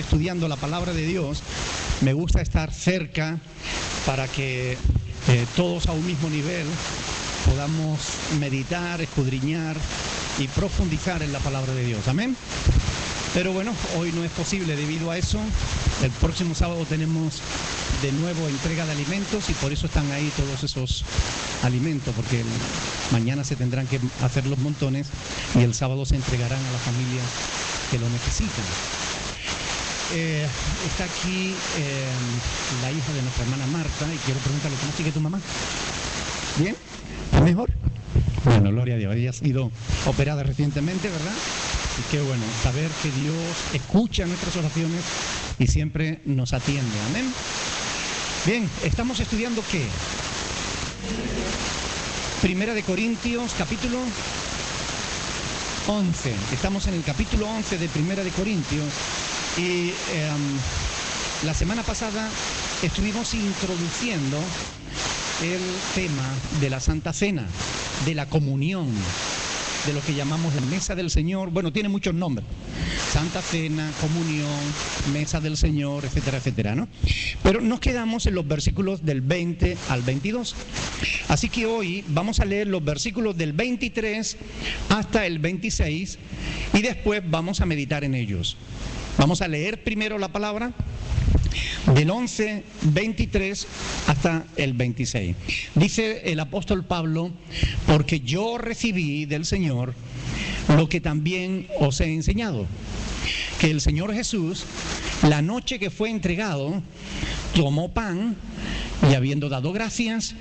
Estudiando la palabra de Dios, me gusta estar cerca para que todos a un mismo nivel podamos meditar, escudriñar y profundizar en la palabra de Dios. Amén. Pero bueno, hoy no es posible debido a eso. El próximo sábado tenemos de nuevo entrega de alimentos y por eso están ahí todos esos alimentos, porque mañana se tendrán que hacer los montones y el sábado se entregarán a las familias que lo necesitan. Está aquí la hija de nuestra hermana Marta y quiero preguntarle, ¿cómo sigue tu mamá? ¿Bien? ¿Está mejor? Bueno, gloria a Dios. Ella ha sido operada recientemente, ¿verdad? Y qué bueno saber que Dios escucha nuestras oraciones y siempre nos atiende. Amén. Bien, estamos estudiando ¿qué? Primera de Corintios, capítulo 11. Estamos en el capítulo 11 de Primera de Corintios. Y la semana pasada estuvimos introduciendo el tema de la Santa Cena, de la comunión, de lo que llamamos la Mesa del Señor. Bueno, tiene muchos nombres: Santa Cena, comunión, Mesa del Señor, etcétera, etcétera, ¿no? Pero nos quedamos en los versículos del 20 al 22. Así que hoy vamos a leer los versículos del 23 hasta el 26 y después vamos a meditar en ellos. Vamos a leer primero la palabra del 11, 23 hasta el 26. Dice el apóstol Pablo: porque yo recibí del Señor lo que también os he enseñado, que el Señor Jesús, la noche que fue entregado, tomó pan y habiendo dado gracias,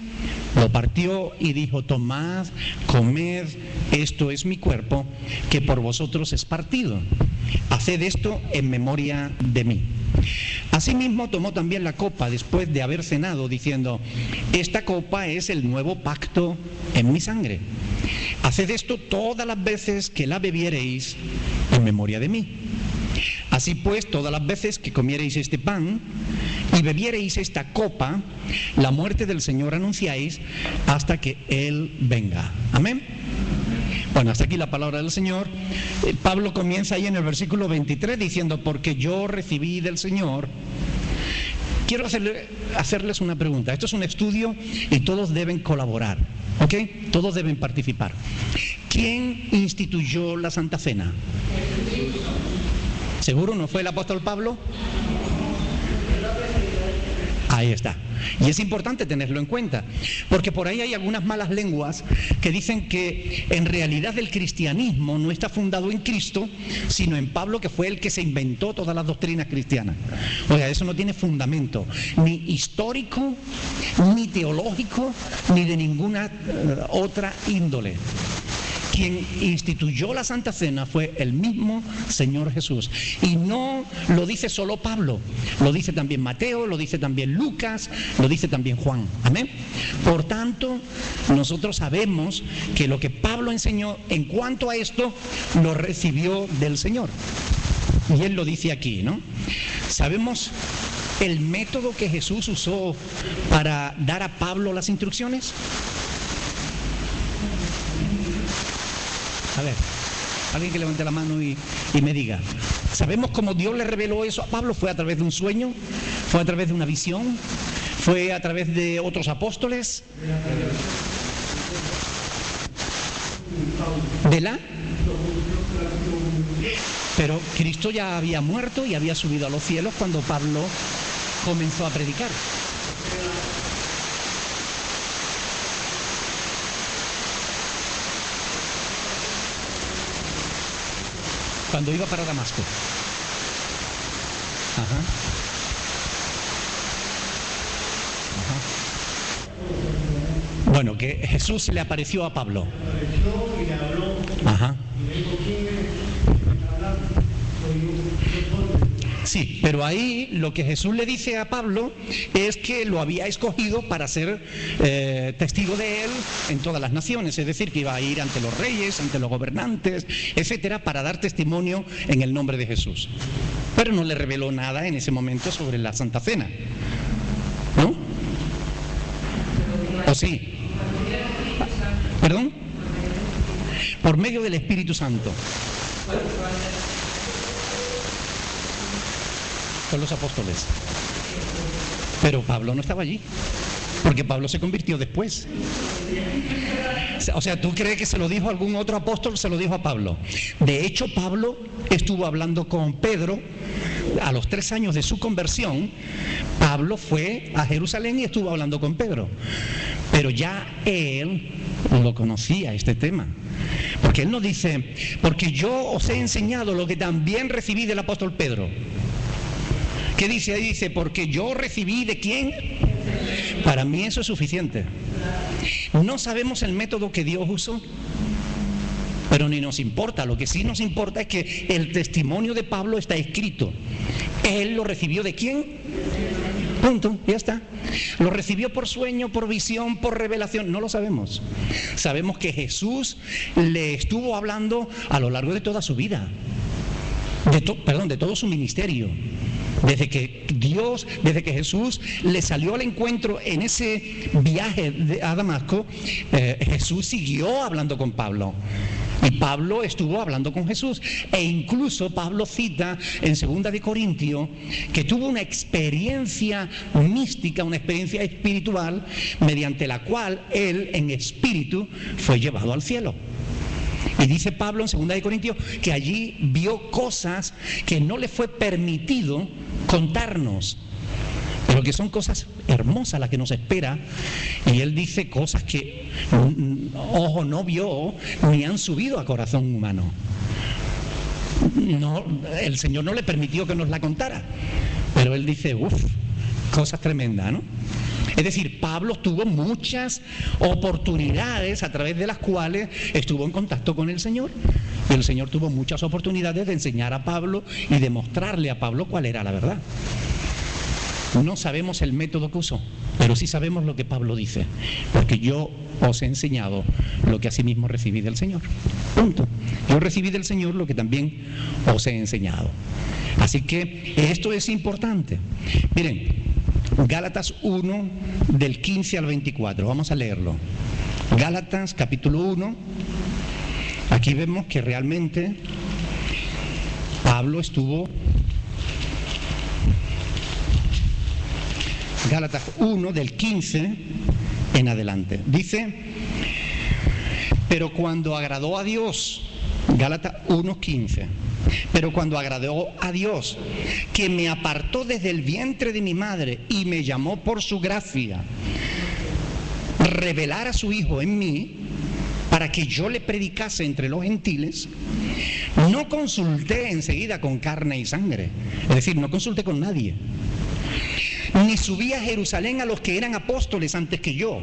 lo partió y dijo: tomad, comed, esto es mi cuerpo, que por vosotros es partido. Haced esto en memoria de mí. Asimismo tomó también la copa después de haber cenado, diciendo: esta copa es el nuevo pacto en mi sangre. Haced esto todas las veces que la bebiereis en memoria de mí. Así pues, todas las veces que comiereis este pan y bebiereis esta copa, la muerte del Señor anunciáis hasta que Él venga. Amén. Bueno, hasta aquí la palabra del Señor. Pablo comienza ahí en el versículo 23 diciendo: porque yo recibí del Señor. Quiero hacerles una pregunta. Esto es un estudio y todos deben colaborar, ¿ok? Todos deben participar. ¿Quién instituyó la Santa Cena? ¿Seguro no fue el apóstol Pablo? Ahí está. Y es importante tenerlo en cuenta, porque por ahí hay algunas malas lenguas que dicen que en realidad el cristianismo no está fundado en Cristo, sino en Pablo, que fue el que se inventó todas las doctrinas cristianas. Oiga, eso no tiene fundamento, ni histórico, ni teológico, ni de ninguna otra índole. Quien instituyó la Santa Cena fue el mismo Señor Jesús. Y no lo dice solo Pablo, lo dice también Mateo, lo dice también Lucas, lo dice también Juan. Amén. Por tanto, nosotros sabemos que lo que Pablo enseñó en cuanto a esto, lo recibió del Señor. Y él lo dice aquí, ¿no? Sabemos el método que Jesús usó para dar a Pablo las instrucciones. A ver, alguien que levante la mano y me diga. ¿Sabemos cómo Dios le reveló eso a Pablo? ¿Fue a través de un sueño? ¿Fue a través de una visión? ¿Fue a través de otros apóstoles? Pero Cristo ya había muerto y había subido a los cielos cuando Pablo comenzó a predicar. Cuando iba para Damasco. Ajá. Ajá. Bueno, que Jesús le apareció a Pablo. Ajá. Sí, pero ahí lo que Jesús le dice a Pablo es que lo había escogido para ser testigo de él en todas las naciones, es decir, que iba a ir ante los reyes, ante los gobernantes, etcétera, para dar testimonio en el nombre de Jesús. Pero no le reveló nada en ese momento sobre la Santa Cena, ¿no? ¿O sí? ¿Perdón? Por medio del Espíritu Santo. con los apóstoles. Pero Pablo no estaba allí, porque Pablo se convirtió después. O sea, ¿tú crees que se lo dijo a algún otro apóstol? Se lo dijo a Pablo. De hecho, Pablo estuvo hablando con Pedro a los 3 años de su conversión. Pablo fue a Jerusalén y estuvo hablando con Pedro. Pero ya él lo conocía, este tema. Porque él no dice, porque yo os he enseñado lo que también recibí del apóstol Pedro. ¿Qué dice ahí? Dice, porque yo recibí ¿de quién? Para mí eso es suficiente. No sabemos el método que Dios usó, pero ni nos importa. Lo que sí nos importa es que el testimonio de Pablo está escrito. Él lo recibió ¿de quién? Punto, ya está. Lo recibió por sueño, por visión, por revelación, no lo sabemos. Sabemos que Jesús le estuvo hablando a lo largo de toda su vida, de todo su ministerio. Desde que Jesús le salió al encuentro en ese viaje a Damasco, Jesús siguió hablando con Pablo. Y Pablo estuvo hablando con Jesús. E incluso Pablo cita en 2 de Corintios que tuvo una experiencia mística, una experiencia espiritual, mediante la cual él en espíritu fue llevado al cielo. Y dice Pablo en 2 de Corintios que allí vio cosas que no le fue permitido contarnos, pero que son cosas hermosas las que nos espera. Y él dice cosas que ojo no vio ni han subido a corazón humano. No, el Señor no le permitió que nos la contara, pero él dice, cosas tremendas, ¿no? Es decir, Pablo tuvo muchas oportunidades a través de las cuales estuvo en contacto con el Señor. Y el Señor tuvo muchas oportunidades de enseñar a Pablo y de mostrarle a Pablo cuál era la verdad. No sabemos el método que usó, pero sí sabemos lo que Pablo dice, porque yo os he enseñado lo que asimismo recibí del Señor. Punto. Yo recibí del Señor lo que también os he enseñado. Así que esto es importante. Miren, Gálatas 1, del 15 al 24, vamos a leerlo. Gálatas capítulo 1, aquí vemos que realmente Pablo estuvo... Gálatas 1, del 15 en adelante. Dice, pero cuando agradó a Dios, Gálatas 1, 15, pero cuando agradó a Dios, que me apartó desde el vientre de mi madre y me llamó por su gracia, revelar a su Hijo en mí, para que yo le predicase entre los gentiles, no consulté enseguida con carne y sangre, es decir, no consulté con nadie, ni subí a Jerusalén a los que eran apóstoles antes que yo,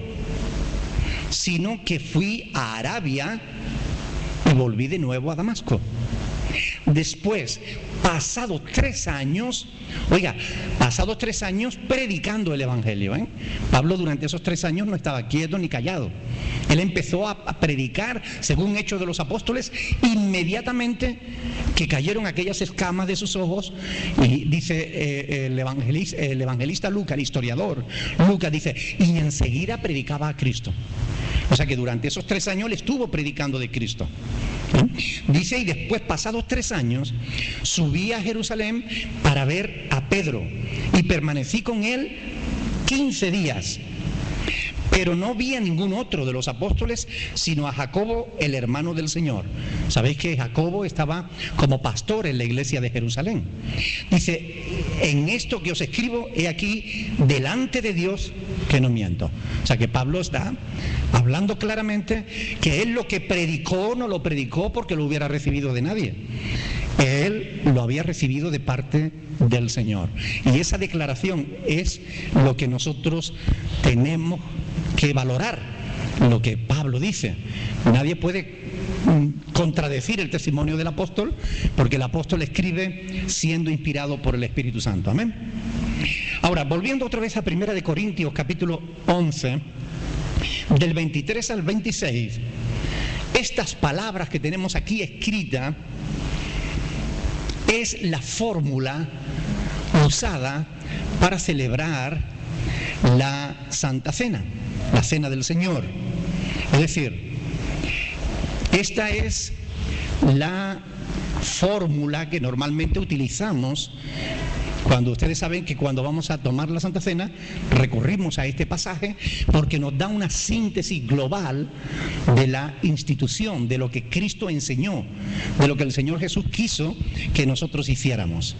sino que fui a Arabia y volví de nuevo a Damasco. Después, pasados 3 años, pasados 3 años predicando el Evangelio, Pablo durante esos 3 años no estaba quieto ni callado. Él empezó a predicar, según Hechos de los Apóstoles, inmediatamente que cayeron aquellas escamas de sus ojos. Y dice el evangelista Lucas, el historiador Lucas, dice, y enseguida predicaba a Cristo. O sea que durante esos 3 años él estuvo predicando de Cristo. Dice, y después, pasados 3 años, subí a Jerusalén para ver a Pedro y permanecí con él 15 días. Pero no vi a ningún otro de los apóstoles, sino a Jacobo, el hermano del Señor. Sabéis que Jacobo estaba como pastor en la iglesia de Jerusalén. Dice, en esto que os escribo, he aquí, delante de Dios, que no miento. O sea que Pablo está hablando claramente que él lo que predicó, no lo predicó porque lo hubiera recibido de nadie. Él lo había recibido de parte del Señor. Y esa declaración es lo que nosotros tenemos que valorar, lo que Pablo dice. Nadie puede contradecir el testimonio del apóstol, porque el apóstol escribe siendo inspirado por el Espíritu Santo. Amén. Ahora, volviendo otra vez a 1 de Corintios capítulo 11, del 23 al 26, estas palabras que tenemos aquí escritas es la fórmula usada para celebrar la Santa Cena, la Cena del Señor. Es decir, esta es la fórmula que normalmente utilizamos Cuando ustedes saben que cuando vamos a tomar la Santa Cena, recurrimos a este pasaje porque nos da una síntesis global de la institución, de lo que Cristo enseñó, de lo que el Señor Jesús quiso que nosotros hiciéramos.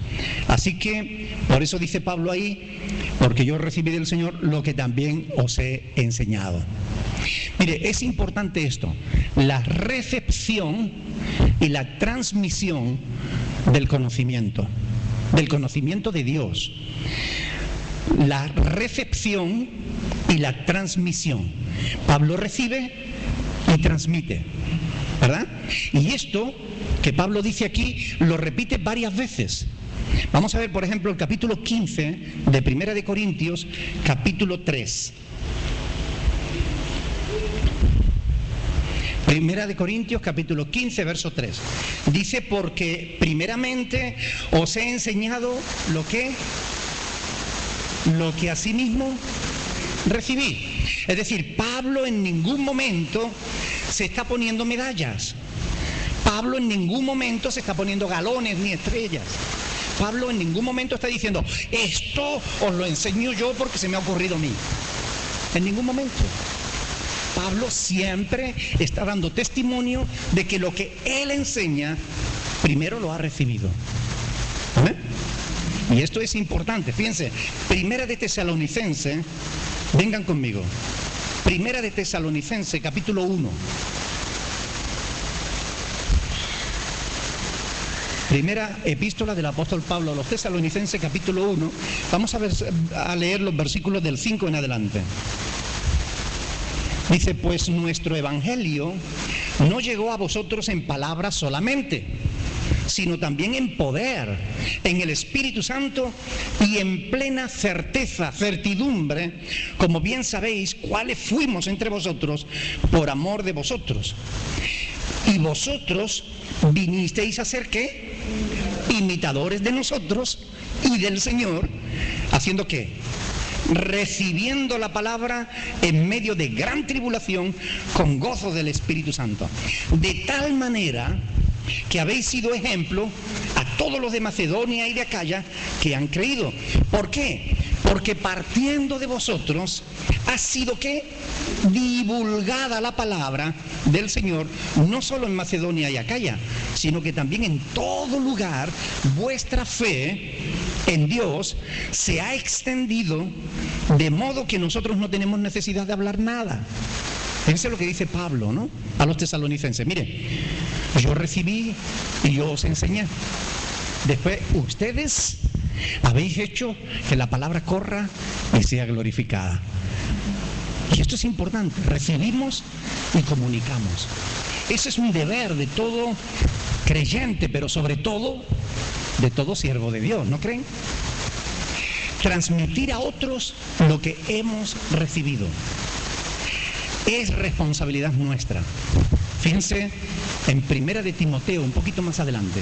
Así que, por eso dice Pablo ahí, porque yo recibí del Señor lo que también os he enseñado. Mire, es importante esto, la recepción y la transmisión del conocimiento de Dios. La recepción y la transmisión. Pablo recibe y transmite, ¿verdad? Y esto que Pablo dice aquí lo repite varias veces. Vamos a ver, por ejemplo, el capítulo 15 de Primera de Corintios, capítulo 3. Primera de Corintios, capítulo 15, verso 3. Dice, porque primeramente os he enseñado lo que asimismo recibí. Es decir, Pablo en ningún momento se está poniendo medallas. Pablo en ningún momento se está poniendo galones ni estrellas. Pablo en ningún momento está diciendo, esto os lo enseño yo porque se me ha ocurrido a mí. En ningún momento. Pablo siempre está dando testimonio de que lo que él enseña, primero lo ha recibido. ¿Eh? Y esto es importante. Fíjense, Primera de Tesalonicense, vengan conmigo. Primera de Tesalonicense, capítulo 1. Primera epístola del apóstol Pablo a los Tesalonicenses, capítulo 1. Vamos a leer los versículos del 5 en adelante. Dice, pues nuestro evangelio no llegó a vosotros en palabras solamente, sino también en poder, en el Espíritu Santo y en plena certeza, certidumbre, como bien sabéis cuáles fuimos entre vosotros por amor de vosotros. Y vosotros vinisteis a ser, ¿qué? Imitadores de nosotros y del Señor, ¿haciendo qué? Recibiendo la palabra en medio de gran tribulación con gozo del Espíritu Santo, de tal manera que habéis sido ejemplo a todos los de Macedonia y de Acaya que han creído. ¿Por qué? Porque partiendo de vosotros ha sido que divulgada la palabra del Señor, no solo en Macedonia y Acaya, sino que también en todo lugar vuestra fe en Dios se ha extendido, de modo que nosotros no tenemos necesidad de hablar nada. Fíjense lo que dice Pablo, ¿no? A los tesalonicenses. Mire, yo recibí y yo os enseñé. Después ustedes habéis hecho que la palabra corra y sea glorificada. Y esto es importante. Recibimos y comunicamos. Ese es un deber de todo creyente, pero sobre todo de todo siervo de Dios, ¿no creen? Transmitir a otros lo que hemos recibido. Es responsabilidad nuestra. Fíjense en Primera de Timoteo, un poquito más adelante.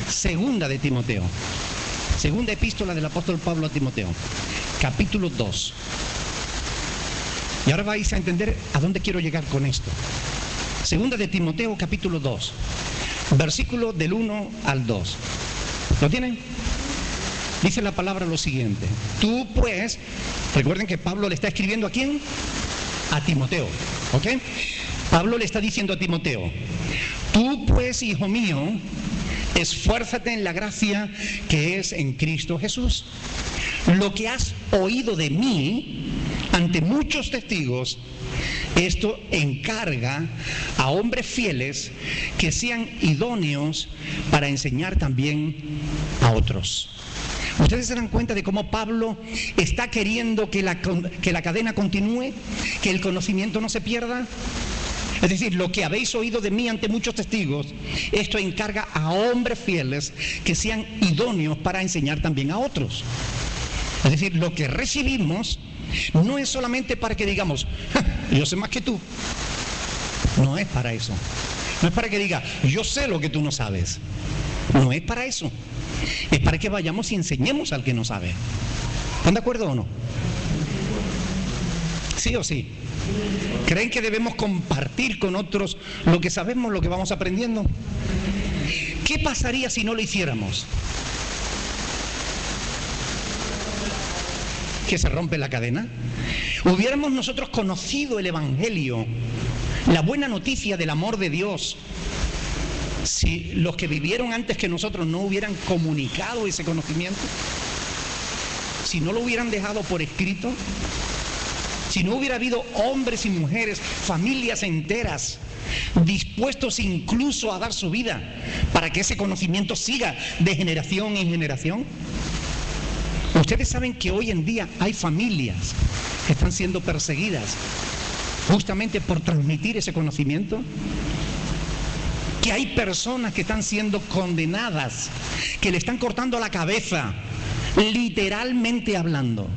Segunda de Timoteo. Segunda epístola del apóstol Pablo a Timoteo, capítulo 2. Y ahora vais a entender a dónde quiero llegar con esto. Segunda de Timoteo, capítulo 2, versículo del 1 al 2. ¿Lo tienen? Dice la palabra lo siguiente. Tú pues, recuerden que Pablo le está escribiendo ¿a quién? A Timoteo, ¿ok? Pablo le está diciendo a Timoteo, tú pues, hijo mío, esfuérzate en la gracia que es en Cristo Jesús. Lo que has oído de mí ante muchos testigos, esto encarga a hombres fieles que sean idóneos para enseñar también a otros. ¿Ustedes se dan cuenta de cómo Pablo está queriendo que la cadena continúe, que el conocimiento no se pierda? Es decir, lo que habéis oído de mí ante muchos testigos, esto encarga a hombres fieles que sean idóneos para enseñar también a otros. Es decir, lo que recibimos no es solamente para que digamos, yo sé más que tú. No es para eso. No es para que diga, yo sé lo que tú no sabes. No es para eso. Es para que vayamos y enseñemos al que no sabe. ¿Están de acuerdo o no? ¿Sí o sí? ¿Creen que debemos compartir con otros lo que sabemos, lo que vamos aprendiendo? ¿Qué pasaría si no lo hiciéramos? que se rompe la cadena. Hubiéramos nosotros conocido el Evangelio, la buena noticia del amor de Dios, si los que vivieron antes que nosotros no hubieran comunicado ese conocimiento, si no lo hubieran dejado por escrito, si no hubiera habido hombres y mujeres, familias enteras, dispuestos incluso a dar su vida para que ese conocimiento siga de generación en generación. Ustedes saben que hoy en día hay familias que están siendo perseguidas justamente por transmitir ese conocimiento, que hay personas que están siendo condenadas, que le están cortando la cabeza, literalmente hablando.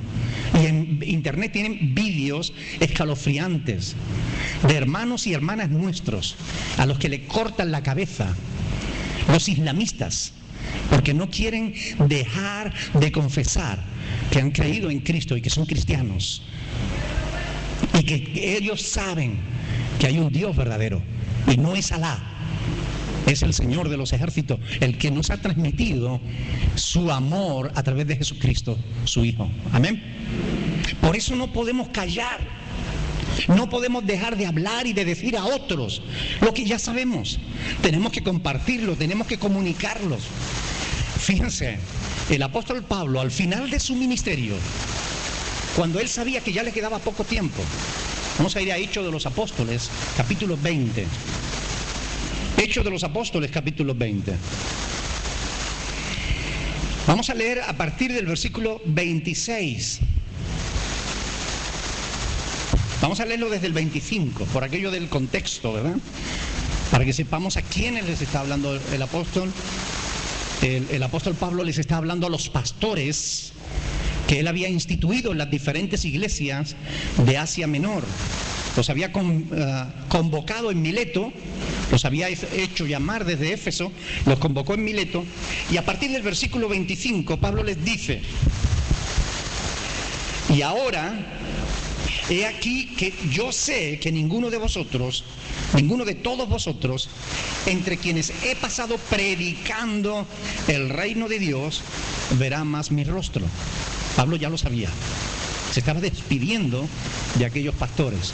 Y en internet tienen vídeos escalofriantes de hermanos y hermanas nuestros a los que le cortan la cabeza, los islamistas, porque no quieren dejar de confesar que han creído en Cristo y que son cristianos, y que ellos saben que hay un Dios verdadero y no es Alá, es el Señor de los ejércitos, el que nos ha transmitido su amor a través de Jesucristo, su Hijo. Amén. Por eso no podemos callar, no podemos dejar de hablar y de decir a otros lo que ya sabemos. Tenemos que compartirlo, tenemos que comunicarlos. Fíjense, el apóstol Pablo, al final de su ministerio, cuando él sabía que ya le quedaba poco tiempo, vamos a ir a Hechos de los Apóstoles, capítulo 20. Hechos de los Apóstoles, capítulo 20. Vamos a leer a partir del versículo 26. Vamos a leerlo desde el 25, por aquello del contexto, ¿verdad? Para que sepamos a quiénes les está hablando el apóstol. El apóstol Pablo les está hablando a los pastores que él había instituido en las diferentes iglesias de Asia Menor. Los había convocado en Mileto, los había hecho llamar desde Éfeso, los convocó en Mileto, y a partir del versículo 25 Pablo les dice: y ahora, he aquí que yo sé que ninguno de vosotros, ninguno de todos vosotros, entre quienes he pasado predicando el reino de Dios, verá más mi rostro. Pablo ya lo sabía, se estaba despidiendo de aquellos pastores.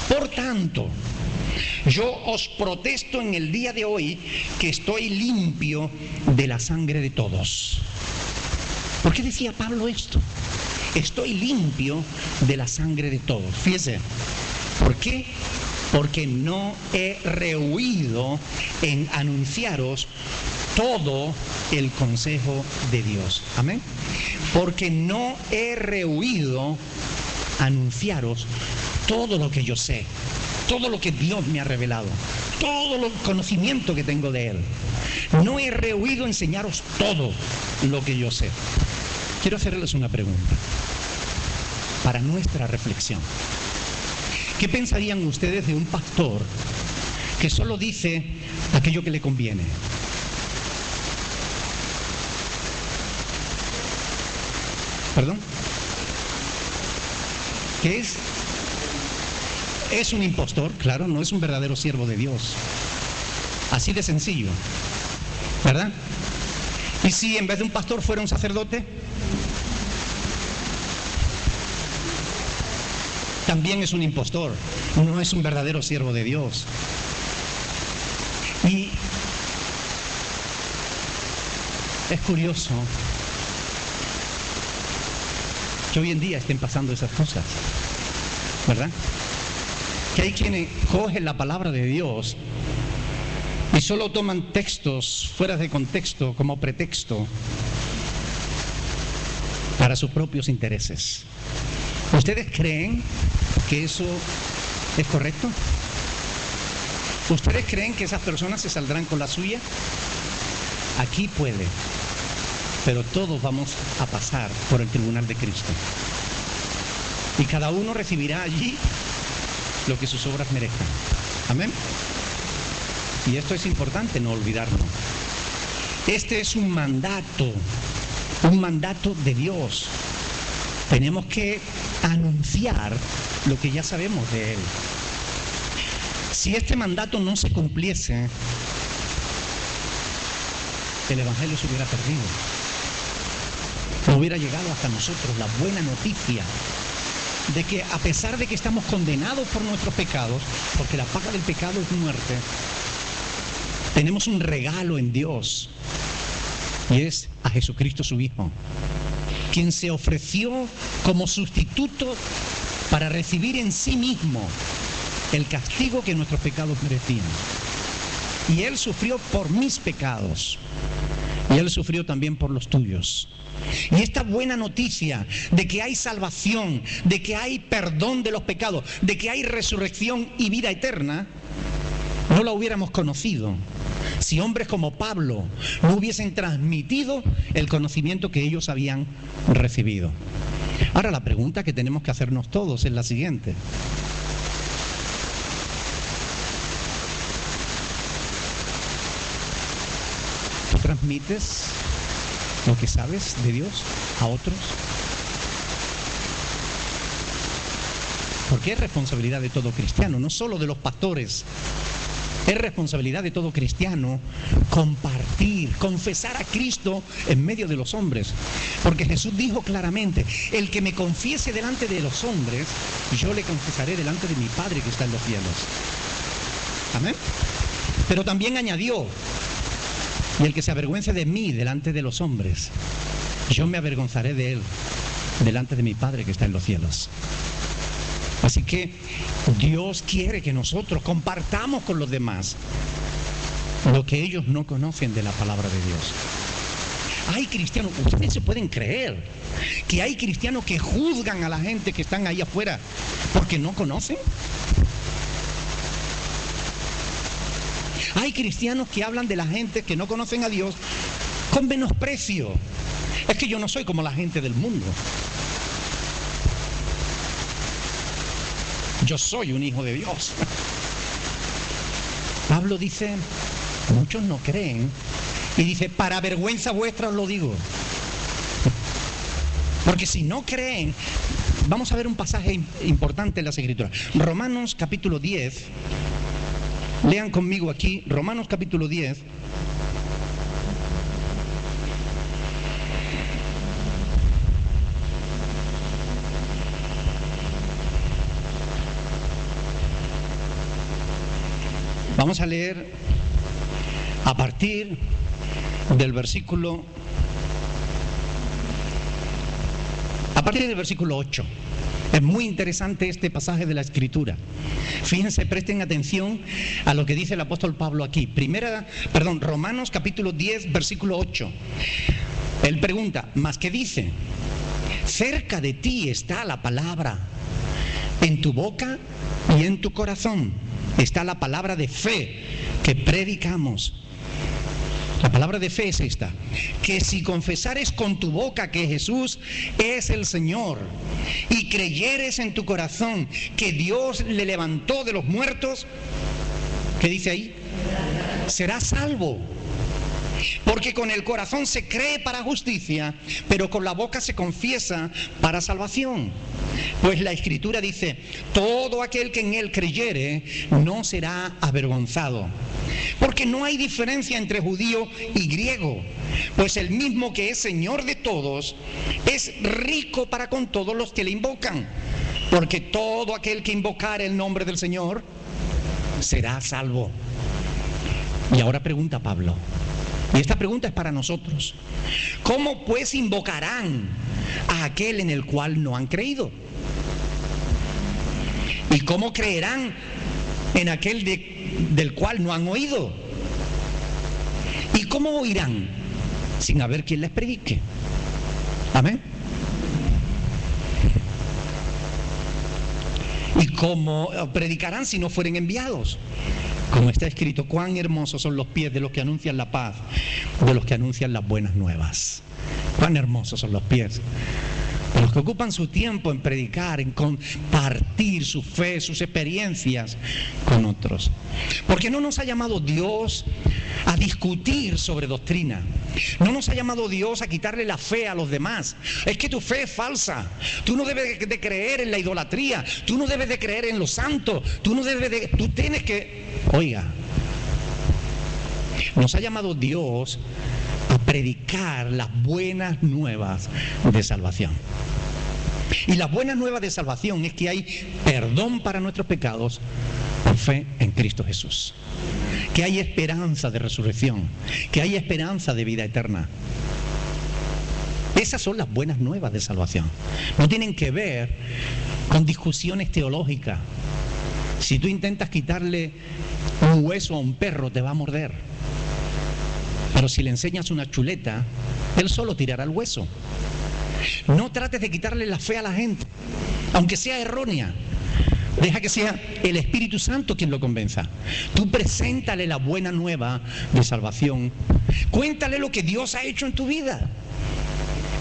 Por tanto, yo os protesto en el día de hoy que estoy limpio de la sangre de todos. ¿Por qué decía Pablo esto? Estoy limpio de la sangre de todos. Fíjese, ¿por qué? Porque no he rehuido en anunciaros todo el consejo de Dios. Amén. Porque no he rehuido anunciaros todo lo que yo sé, todo lo que Dios me ha revelado, todo el conocimiento que tengo de Él. No he rehuido enseñaros todo lo que yo sé. Quiero hacerles una pregunta para nuestra reflexión. ¿Qué pensarían ustedes de un pastor que solo dice aquello que le conviene? ¿Perdón? ¿Qué es? Es un impostor, claro, no es un verdadero siervo de Dios. Así de sencillo, ¿verdad? ¿Y si en vez de un pastor fuera un sacerdote? También es un impostor, no es un verdadero siervo de Dios. Y es curioso que hoy en día estén pasando esas cosas, ¿verdad? Que hay quienes cogen la palabra de Dios y solo toman textos fuera de contexto como pretexto para sus propios intereses. ¿Ustedes creen que eso es correcto? ¿Ustedes creen que esas personas se saldrán con la suya? Aquí puede, pero todos vamos a pasar por el tribunal de Cristo. Y cada uno recibirá allí lo que sus obras merezcan. Amén. Y esto es importante no olvidarlo. Este es un mandato de Dios. Tenemos que anunciar lo que ya sabemos de Él. Si este mandato no se cumpliese, el Evangelio se hubiera perdido. no hubiera llegado hasta nosotros la buena noticia de que a pesar de que estamos condenados por nuestros pecados, porque la paga del pecado es muerte, tenemos un regalo en Dios, y es a Jesucristo su Hijo, quien se ofreció como sustituto para recibir en sí mismo el castigo que nuestros pecados merecían. Y Él sufrió por mis pecados, y Él sufrió también por los tuyos. Y esta buena noticia de que hay salvación, de que hay perdón de los pecados, de que hay resurrección y vida eterna, no la hubiéramos conocido si hombres como Pablo no hubiesen transmitido el conocimiento que ellos habían recibido. Ahora la pregunta que tenemos que hacernos todos es la siguiente: ¿tú transmites lo que sabes de Dios a otros? Porque es responsabilidad de todo cristiano, no solo de los pastores. Es responsabilidad de todo cristiano compartir, confesar a Cristo en medio de los hombres. Porque Jesús dijo claramente: el que me confiese delante de los hombres, yo le confesaré delante de mi Padre que está en los cielos. Amén. Pero también añadió: y el que se avergüence de mí delante de los hombres, yo me avergonzaré de él delante de mi Padre que está en los cielos. Así que Dios quiere que nosotros compartamos con los demás lo que ellos no conocen de la palabra de Dios. Hay cristianos, ustedes se pueden creer que hay cristianos que juzgan a la gente que están ahí afuera porque no conocen. Hay cristianos que hablan de la gente que no conocen a Dios con menosprecio. Es que yo no soy como la gente del mundo. Yo soy un hijo de Dios. Pablo dice: muchos no creen. Y dice: para vergüenza vuestra os lo digo. Porque si no creen, vamos a ver un pasaje importante en las Escrituras. Romanos capítulo 10. Lean conmigo aquí, Romanos capítulo 10. Vamos a leer a partir del versículo 8. Es muy interesante este pasaje de la Escritura. Fíjense, presten atención a lo que dice el apóstol Pablo aquí. Romanos capítulo 10, versículo 8. Él pregunta: ¿mas qué dice? Cerca de ti está la palabra, en tu boca y en tu corazón está la palabra de fe que predicamos. La palabra de fe es esta: que si confesares con tu boca que Jesús es el Señor y creyeres en tu corazón que Dios le levantó de los muertos, ¿qué dice ahí? Serás salvo. Porque con el corazón se cree para justicia, pero con la boca se confiesa para salvación. Pues la Escritura dice: todo aquel que en Él creyere no será avergonzado. Porque no hay diferencia entre judío y griego, pues el mismo que es Señor de todos es rico para con todos los que le invocan. Porque todo aquel que invocare el nombre del Señor será salvo. Y ahora pregunta Pablo, y esta pregunta es para nosotros: ¿cómo pues invocarán a aquel en el cual no han creído? ¿Y cómo creerán en aquel del cual no han oído? ¿Y cómo oirán sin haber quien les predique? Amén. ¿Y cómo predicarán si no fueren enviados? Como está escrito: cuán hermosos son los pies de los que anuncian la paz, de los que anuncian las buenas nuevas. Cuán hermosos son los pies de los que ocupan su tiempo en predicar, en compartir su fe, sus experiencias con otros. Porque no nos ha llamado Dios a discutir sobre doctrina. No nos ha llamado Dios a quitarle la fe a los demás. Es que tu fe es falsa. Tú no debes de creer en la idolatría. Tú no debes de creer en los santos. Tú tienes que... Oiga, nos ha llamado Dios a predicar las buenas nuevas de salvación. Y las buenas nuevas de salvación es que hay perdón para nuestros pecados por fe en Cristo Jesús, que hay esperanza de resurrección, que hay esperanza de vida eterna. Esas son las buenas nuevas de salvación. No tienen que ver con discusiones teológicas. Si tú intentas quitarle un hueso a un perro, te va a morder. Pero si le enseñas una chuleta, él solo tirará el hueso. No trates de quitarle la fe a la gente, aunque sea errónea. Deja que sea el Espíritu Santo quien lo convenza. Tú preséntale la buena nueva de salvación. Cuéntale lo que Dios ha hecho en tu vida.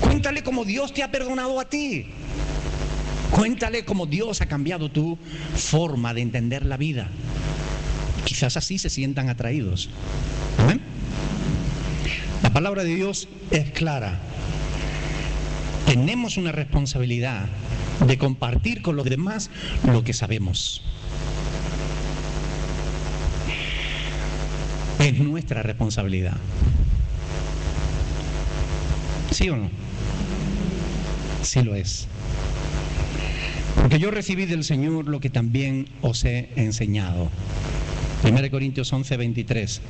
Cuéntale cómo Dios te ha perdonado a ti. Cuéntale cómo Dios ha cambiado tu forma de entender la vida. Quizás así se sientan atraídos. ¿Amén? La palabra de Dios es clara. Tenemos una responsabilidad de compartir con los demás lo que sabemos. Es nuestra responsabilidad. ¿Sí o no? Sí lo es. Porque yo recibí del Señor lo que también os he enseñado. 1 Corintios 11, 23.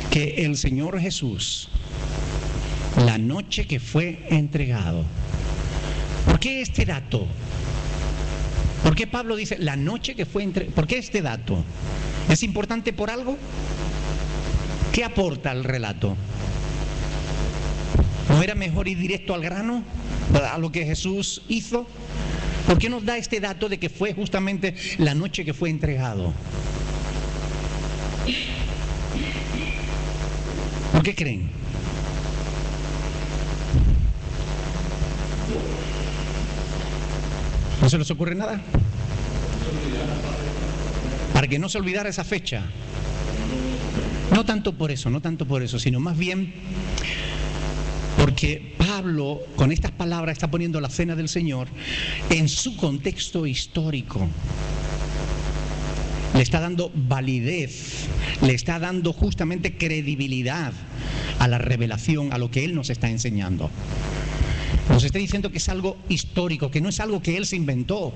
Que el Señor Jesús, la noche que fue entregado. ¿Por qué este dato? ¿Por qué Pablo dice la noche que fue entregado? ¿Por qué este dato? ¿Es importante por algo? ¿Qué aporta al relato? ¿No era mejor ir directo al grano? ¿A lo que Jesús hizo? ¿Por qué nos da este dato de que fue justamente la noche que fue entregado? ¿Por qué creen? ¿No se les ocurre nada? Para que no se olvidara esa fecha. No tanto por eso, sino más bien porque Pablo con estas palabras está poniendo la cena del Señor en su contexto histórico. Le está dando validez, le está dando justamente credibilidad a la revelación, a lo que Él nos está enseñando. Nos está diciendo que es algo histórico, que no es algo que Él se inventó,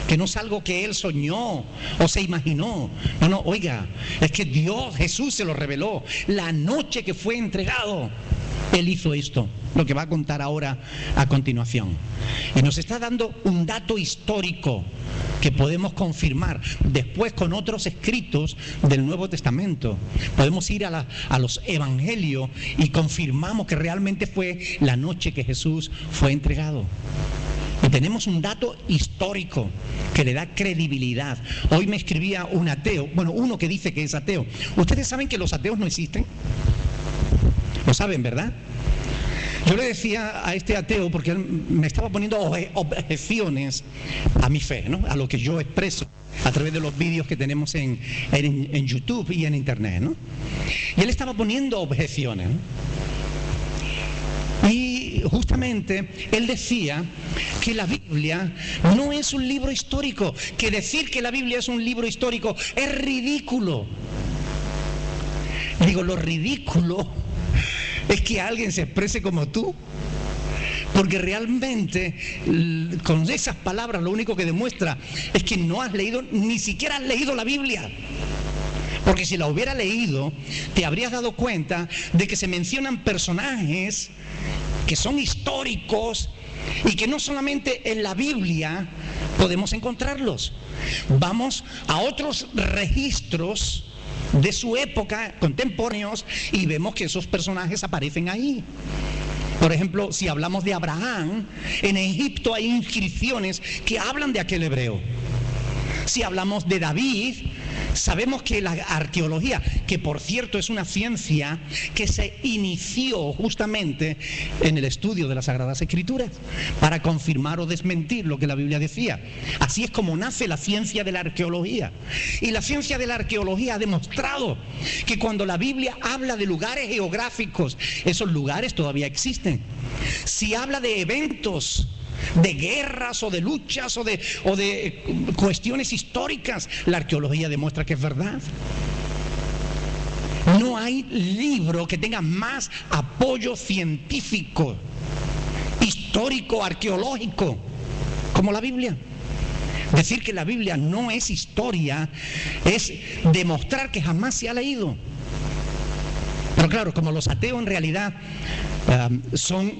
que no es algo que Él soñó o se imaginó. No, oiga, es que Dios, Jesús se lo reveló. La noche que fue entregado, Él hizo esto, lo que va a contar ahora a continuación. Y nos está dando un dato histórico que podemos confirmar después con otros escritos del Nuevo Testamento. Podemos ir a los evangelios y confirmamos que realmente fue la noche que Jesús fue entregado. Y tenemos un dato histórico que le da credibilidad. Hoy me escribía un ateo, bueno, uno que dice que es ateo. ¿Ustedes saben que los ateos no existen? Lo saben, ¿verdad? Yo le decía a este ateo, porque él me estaba poniendo objeciones a mi fe, ¿no? A lo que yo expreso a través de los vídeos que tenemos en YouTube y en Internet, ¿no? Y él estaba poniendo objeciones, ¿no? Y justamente él decía que la Biblia no es un libro histórico, que decir que la Biblia es un libro histórico es ridículo. Digo, lo ridículo es que alguien se exprese como tú, porque realmente con esas palabras lo único que demuestra es que no has leído, ni siquiera has leído la Biblia. Porque si la hubiera leído, te habrías dado cuenta de que se mencionan personajes que son históricos y que no solamente en la Biblia podemos encontrarlos. Vamos a otros registros de su época, contemporáneos, y vemos que esos personajes aparecen ahí. Por ejemplo, si hablamos de Abraham, en Egipto hay inscripciones que hablan de aquel hebreo. Si hablamos de David, sabemos que la arqueología, que por cierto es una ciencia que se inició justamente en el estudio de las Sagradas Escrituras para confirmar o desmentir lo que la Biblia decía. Así es como nace la ciencia de la arqueología. Y la ciencia de la arqueología ha demostrado que cuando la Biblia habla de lugares geográficos, esos lugares todavía existen. Si habla de eventos, de guerras o de luchas o de cuestiones históricas, la arqueología demuestra que es verdad. No hay libro que tenga más apoyo científico, histórico, arqueológico, como la Biblia. Decir que la Biblia no es historia es demostrar que jamás se ha leído. Pero claro, como los ateos en realidad son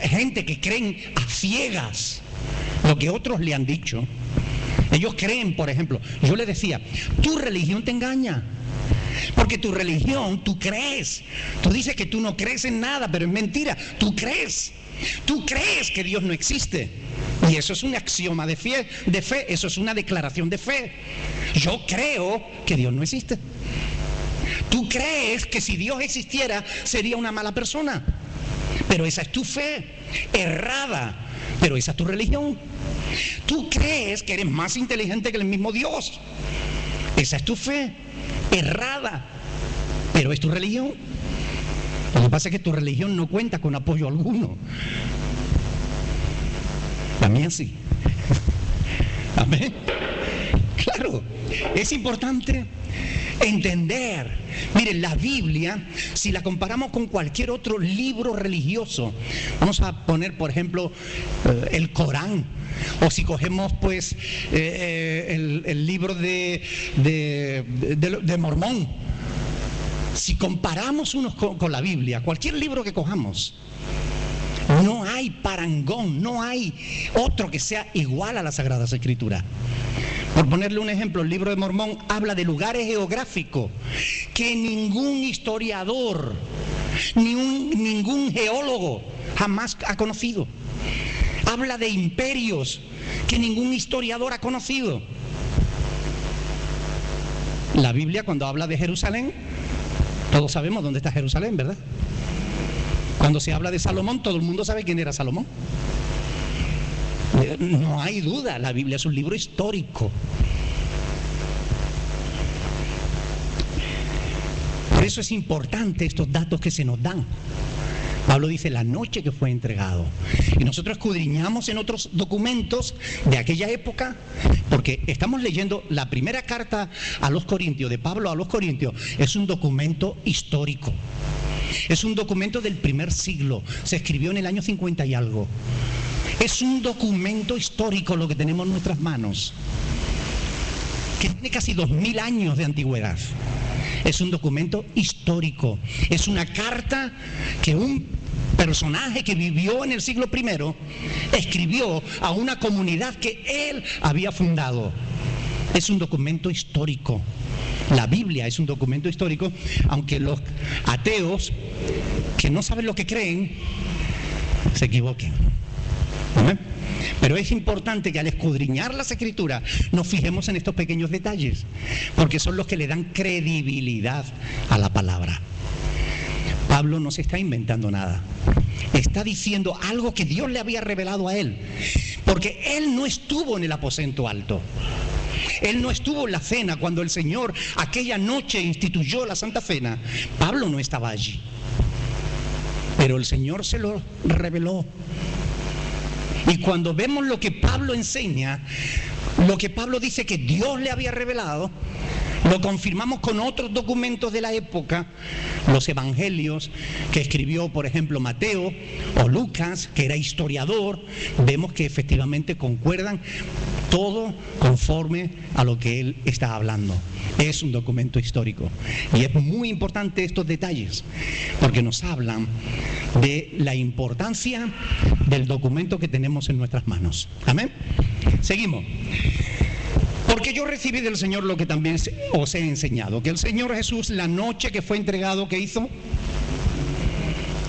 gente que creen a ciegas lo que otros le han dicho, ellos creen, por ejemplo, yo les decía, tu religión te engaña. Porque tu religión, tú crees. Tú dices que tú no crees en nada, pero es mentira. Tú crees. Tú crees que Dios no existe. Y eso es un axioma de fe, eso es una declaración de fe. Yo creo que Dios no existe. Tú crees que si Dios existiera sería una mala persona. Pero esa es tu fe, errada. Pero esa es tu religión. Tú crees que eres más inteligente que el mismo Dios. Esa es tu fe, errada, pero es tu religión. Lo que pasa es que tu religión no cuenta con apoyo alguno. La mía sí. Amén. Claro, es importante entender. Miren, la Biblia, si la comparamos con cualquier otro libro religioso, vamos a poner, por ejemplo, el Corán, o si cogemos pues el libro de Mormón. Si comparamos unos con la Biblia, cualquier libro que cojamos, no hay parangón, no hay otro que sea igual a las Sagradas Escrituras. Por ponerle un ejemplo, el libro de Mormón habla de lugares geográficos que ningún historiador, ningún geólogo jamás ha conocido. Habla de imperios que ningún historiador ha conocido. La Biblia, cuando habla de Jerusalén, todos sabemos dónde está Jerusalén, ¿verdad? Cuando se habla de Salomón, todo el mundo sabe quién era Salomón. No hay duda, la Biblia es un libro histórico. Por eso es importante estos datos que se nos dan. Pablo dice la noche que fue entregado. Y nosotros escudriñamos en otros documentos de aquella época, porque estamos leyendo la primera carta a los Corintios, de Pablo a los Corintios. Es un documento histórico. Es un documento del primer siglo. Se escribió en el año 50 y algo. Es un documento histórico lo que tenemos en nuestras manos, que tiene casi 2000 años de antigüedad. Es un documento histórico. Es una carta que un personaje que vivió en el siglo I escribió a una comunidad que él había fundado. Es un documento histórico. La Biblia es un documento histórico, aunque los ateos que no saben lo que creen se equivoquen. ¿Eh? Pero es importante que al escudriñar las Escrituras nos fijemos en estos pequeños detalles, porque son los que le dan credibilidad a la palabra. Pablo no se está inventando nada, está diciendo algo que Dios le había revelado a él, porque él no estuvo en el aposento alto. Él no estuvo en la cena cuando el Señor aquella noche instituyó la Santa Cena. Pablo no estaba allí, pero el Señor se lo reveló. Y cuando vemos lo que Pablo enseña, lo que Pablo dice que Dios le había revelado, lo confirmamos con otros documentos de la época, los evangelios que escribió, por ejemplo, Mateo o Lucas, que era historiador. Vemos que efectivamente concuerdan todo conforme a lo que él está hablando. Es un documento histórico. Y es muy importante estos detalles, porque nos hablan de la importancia del documento que tenemos en nuestras manos. Amén. Seguimos. Porque yo recibí del Señor lo que también os he enseñado, que el Señor Jesús, la noche que fue entregado, ¿qué hizo?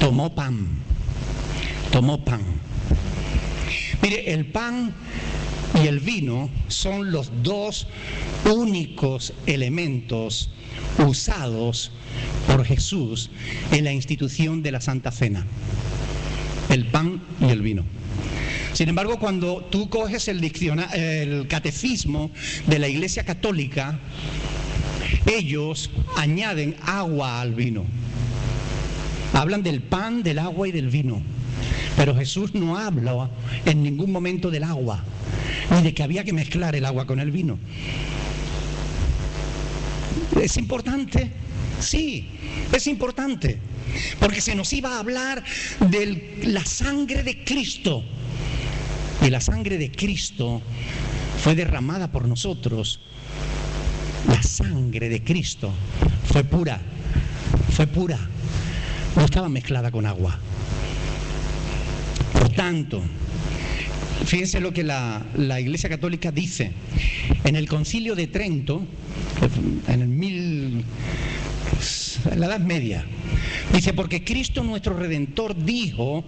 Tomó pan. Tomó pan. Mire, el pan y el vino son los dos únicos elementos usados por Jesús en la institución de la Santa Cena. El pan y el vino. Sin embargo, cuando tú coges el catecismo de la Iglesia Católica, ellos añaden agua al vino. Hablan del pan, del agua y del vino. Pero Jesús no habla en ningún momento del agua, ni de que había que mezclar el agua con el vino. Es importante Sí, es importante, porque se nos iba a hablar de la sangre de Cristo. Y la sangre de Cristo fue derramada por nosotros. La sangre de Cristo fue pura, no estaba mezclada con agua. Por tanto, fíjense lo que la Iglesia Católica dice. En el Concilio de Trento, en la Edad Media, dice: porque Cristo nuestro Redentor dijo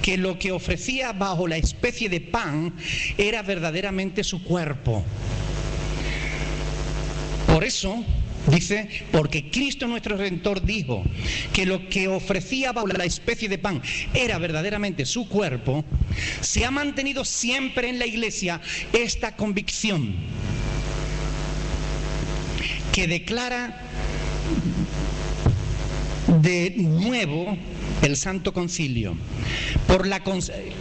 que lo que ofrecía bajo la especie de pan era verdaderamente su cuerpo. Por eso, dice, porque Cristo nuestro Redentor dijo que lo que ofrecía bajo la especie de pan era verdaderamente su cuerpo, se ha mantenido siempre en la Iglesia esta convicción que declara de nuevo el Santo Concilio.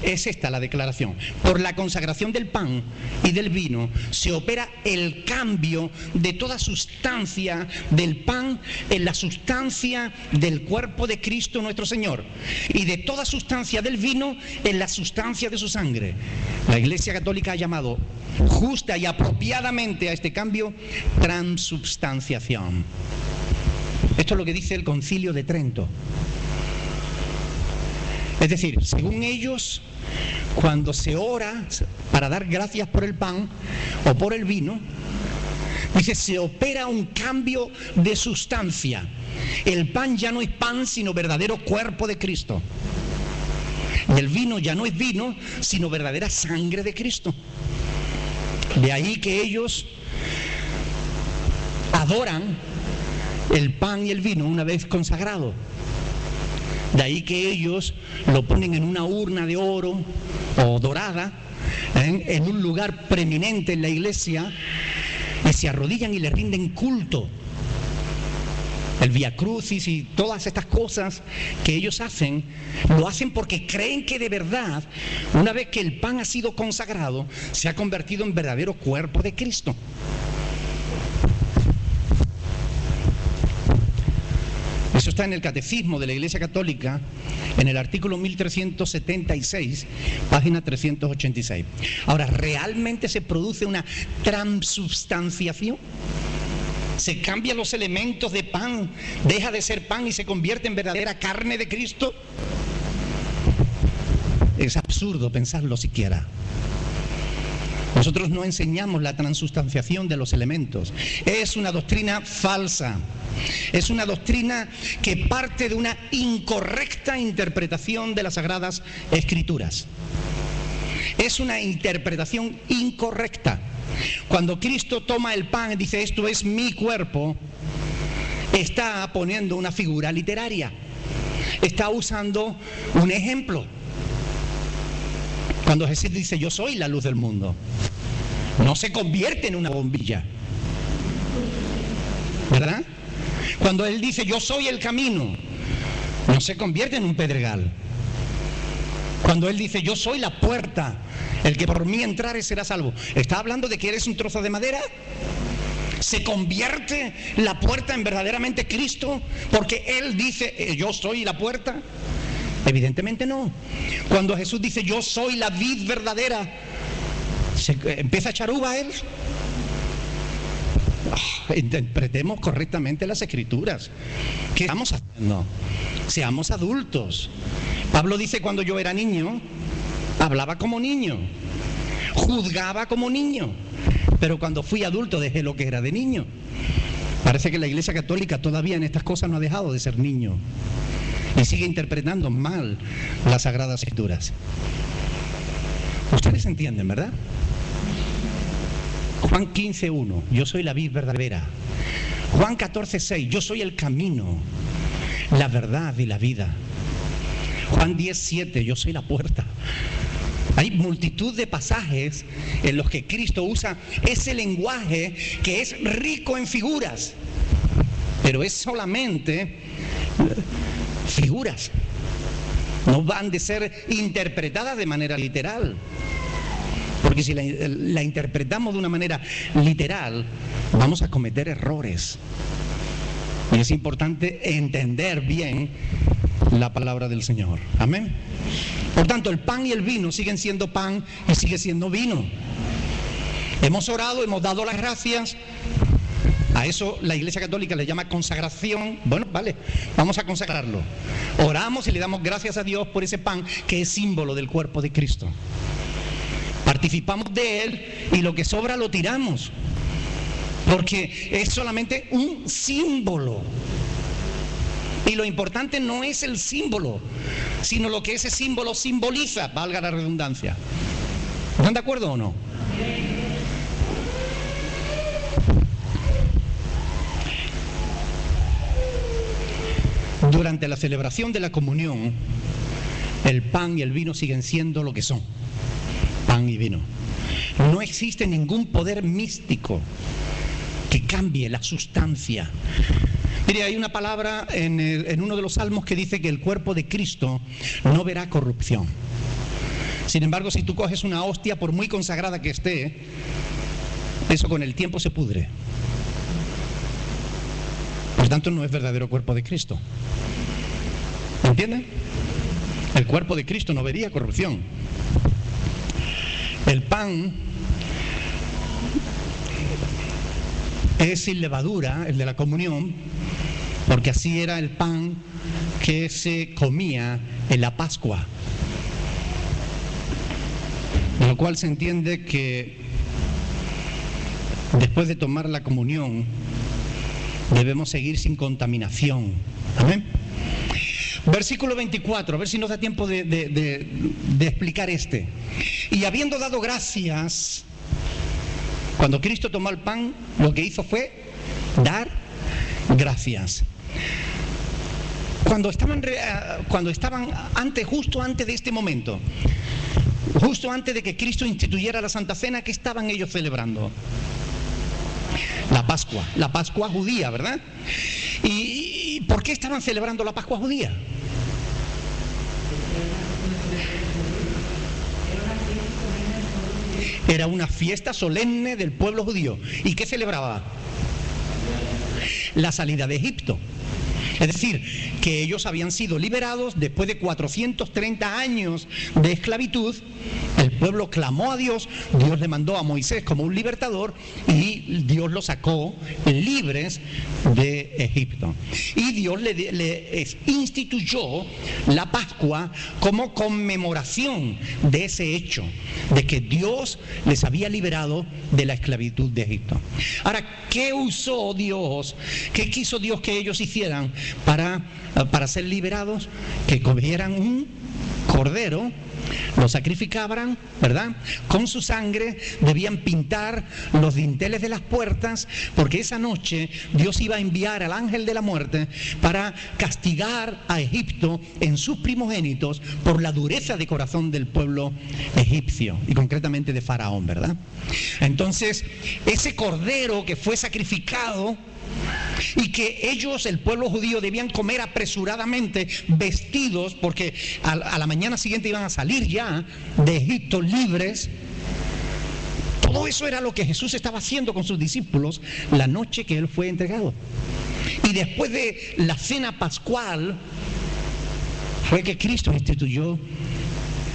Es esta la declaración: por la consagración del pan y del vino se opera el cambio de toda sustancia del pan en la sustancia del cuerpo de Cristo nuestro Señor, y de toda sustancia del vino en la sustancia de su sangre. La Iglesia Católica ha llamado justa y apropiadamente a este cambio transubstanciación. Esto es lo que dice el Concilio de Trento. Es decir, según ellos, cuando se ora para dar gracias por el pan o por el vino, dice, se opera un cambio de sustancia. El pan ya no es pan, sino verdadero cuerpo de Cristo. Y el vino ya no es vino, sino verdadera sangre de Cristo. De ahí que ellos adoran el pan y el vino una vez consagrado. De ahí que ellos lo ponen en una urna de oro o dorada, en un lugar preeminente en la iglesia, y se arrodillan y le rinden culto. El Vía Crucis y todas estas cosas que ellos hacen, lo hacen porque creen que de verdad, una vez que el pan ha sido consagrado, se ha convertido en verdadero cuerpo de Cristo. Eso está en el Catecismo de la Iglesia Católica, en el artículo 1376, página 386. Ahora, ¿realmente se produce una transubstanciación? ¿Se cambian los elementos de pan, deja de ser pan y se convierte en verdadera carne de Cristo? Es absurdo pensarlo siquiera. Nosotros no enseñamos la transubstanciación de los elementos. Es una doctrina falsa. Es una doctrina que parte de una incorrecta interpretación de las Sagradas Escrituras. Es una interpretación incorrecta. Cuando Cristo toma el pan y dice, esto es mi cuerpo, está poniendo una figura literaria. Está usando un ejemplo. Cuando Jesús dice, yo soy la luz del mundo, no se convierte en una bombilla, ¿verdad? Cuando Él dice, yo soy el camino, no se convierte en un pedregal. Cuando Él dice, yo soy la puerta, el que por mí entrare será salvo, ¿está hablando de que eres un trozo de madera? ¿Se convierte la puerta en verdaderamente Cristo porque Él dice, yo soy la puerta? Evidentemente no. Cuando Jesús dice, yo soy la vid verdadera, ¿se empieza a echar uva a Él? Interpretemos correctamente las Escrituras. ¿Qué estamos haciendo? Seamos adultos. Pablo dice, cuando yo era niño, hablaba como niño, juzgaba como niño, pero cuando fui adulto dejé lo que era de niño. Parece que la Iglesia Católica todavía en estas cosas no ha dejado de ser niño y sigue interpretando mal las Sagradas Escrituras. Ustedes entienden, ¿verdad? Juan 15:1, yo soy la vid verdadera. Juan 14:6, yo soy el camino, la verdad y la vida. Juan 10:7, yo soy la puerta. Hay multitud de pasajes en los que Cristo usa ese lenguaje que es rico en figuras, pero es solamente figuras. No van de ser interpretadas de manera literal. Porque si la interpretamos de una manera literal, vamos a cometer errores. Y es importante entender bien la palabra del Señor. Amén. Por tanto, el pan y el vino siguen siendo pan y sigue siendo vino. Hemos orado, hemos dado las gracias. A eso la Iglesia Católica le llama consagración. Bueno, vale, vamos a consagrarlo. Oramos y le damos gracias a Dios por ese pan que es símbolo del cuerpo de Cristo. Participamos de él y lo que sobra lo tiramos, porque es solamente un símbolo. Y lo importante no es el símbolo, sino lo que ese símbolo simboliza, valga la redundancia. ¿Están de acuerdo o no? Durante la celebración de la comunión, el pan y el vino siguen siendo lo que son, pan y vino. No existe ningún poder místico que cambie la sustancia. Mire, hay una palabra en uno de los salmos que dice que el cuerpo de Cristo no verá corrupción. Sin embargo, si tú coges una hostia, por muy consagrada que esté, eso con el tiempo se pudre. Por tanto, no es verdadero cuerpo de Cristo. ¿Entienden? El cuerpo de Cristo no vería corrupción. El pan es sin levadura, el de la comunión, porque así era el pan que se comía en la Pascua. De lo cual se entiende que después de tomar la comunión debemos seguir sin contaminación. Amén. Versículo 24, a ver si nos da tiempo de explicar este. Y habiendo dado gracias, cuando Cristo tomó el pan, lo que hizo fue dar gracias. Cuando estaban antes, justo antes de este momento, justo antes de que Cristo instituyera la Santa Cena, ¿qué estaban ellos celebrando? La Pascua judía, ¿verdad? ¿Y por qué estaban celebrando la Pascua judía? Era una fiesta solemne del pueblo judío. ¿Y qué celebraba? La salida de Egipto. Es decir, que ellos habían sido liberados después de 430 años de esclavitud. El pueblo clamó a Dios, Dios le mandó a Moisés como un libertador y Dios los sacó libres de Egipto. Y Dios le instituyó la Pascua como conmemoración de ese hecho, de que Dios les había liberado de la esclavitud de Egipto. Ahora, ¿qué usó Dios? ¿Qué quiso Dios que ellos hicieran para ser liberados? Que comieran un cordero, lo sacrificaban, ¿verdad? Con su sangre debían pintar los dinteles de las puertas, porque esa noche Dios iba a enviar al ángel de la muerte para castigar a Egipto en sus primogénitos por la dureza de corazón del pueblo egipcio, y concretamente de Faraón, ¿verdad? Entonces, ese cordero que fue sacrificado y que ellos, el pueblo judío, debían comer apresuradamente, vestidos, porque a la mañana siguiente iban a salir ya de Egipto libres. Todo eso era lo que Jesús estaba haciendo con sus discípulos la noche que Él fue entregado. Y después de la cena pascual fue que Cristo instituyó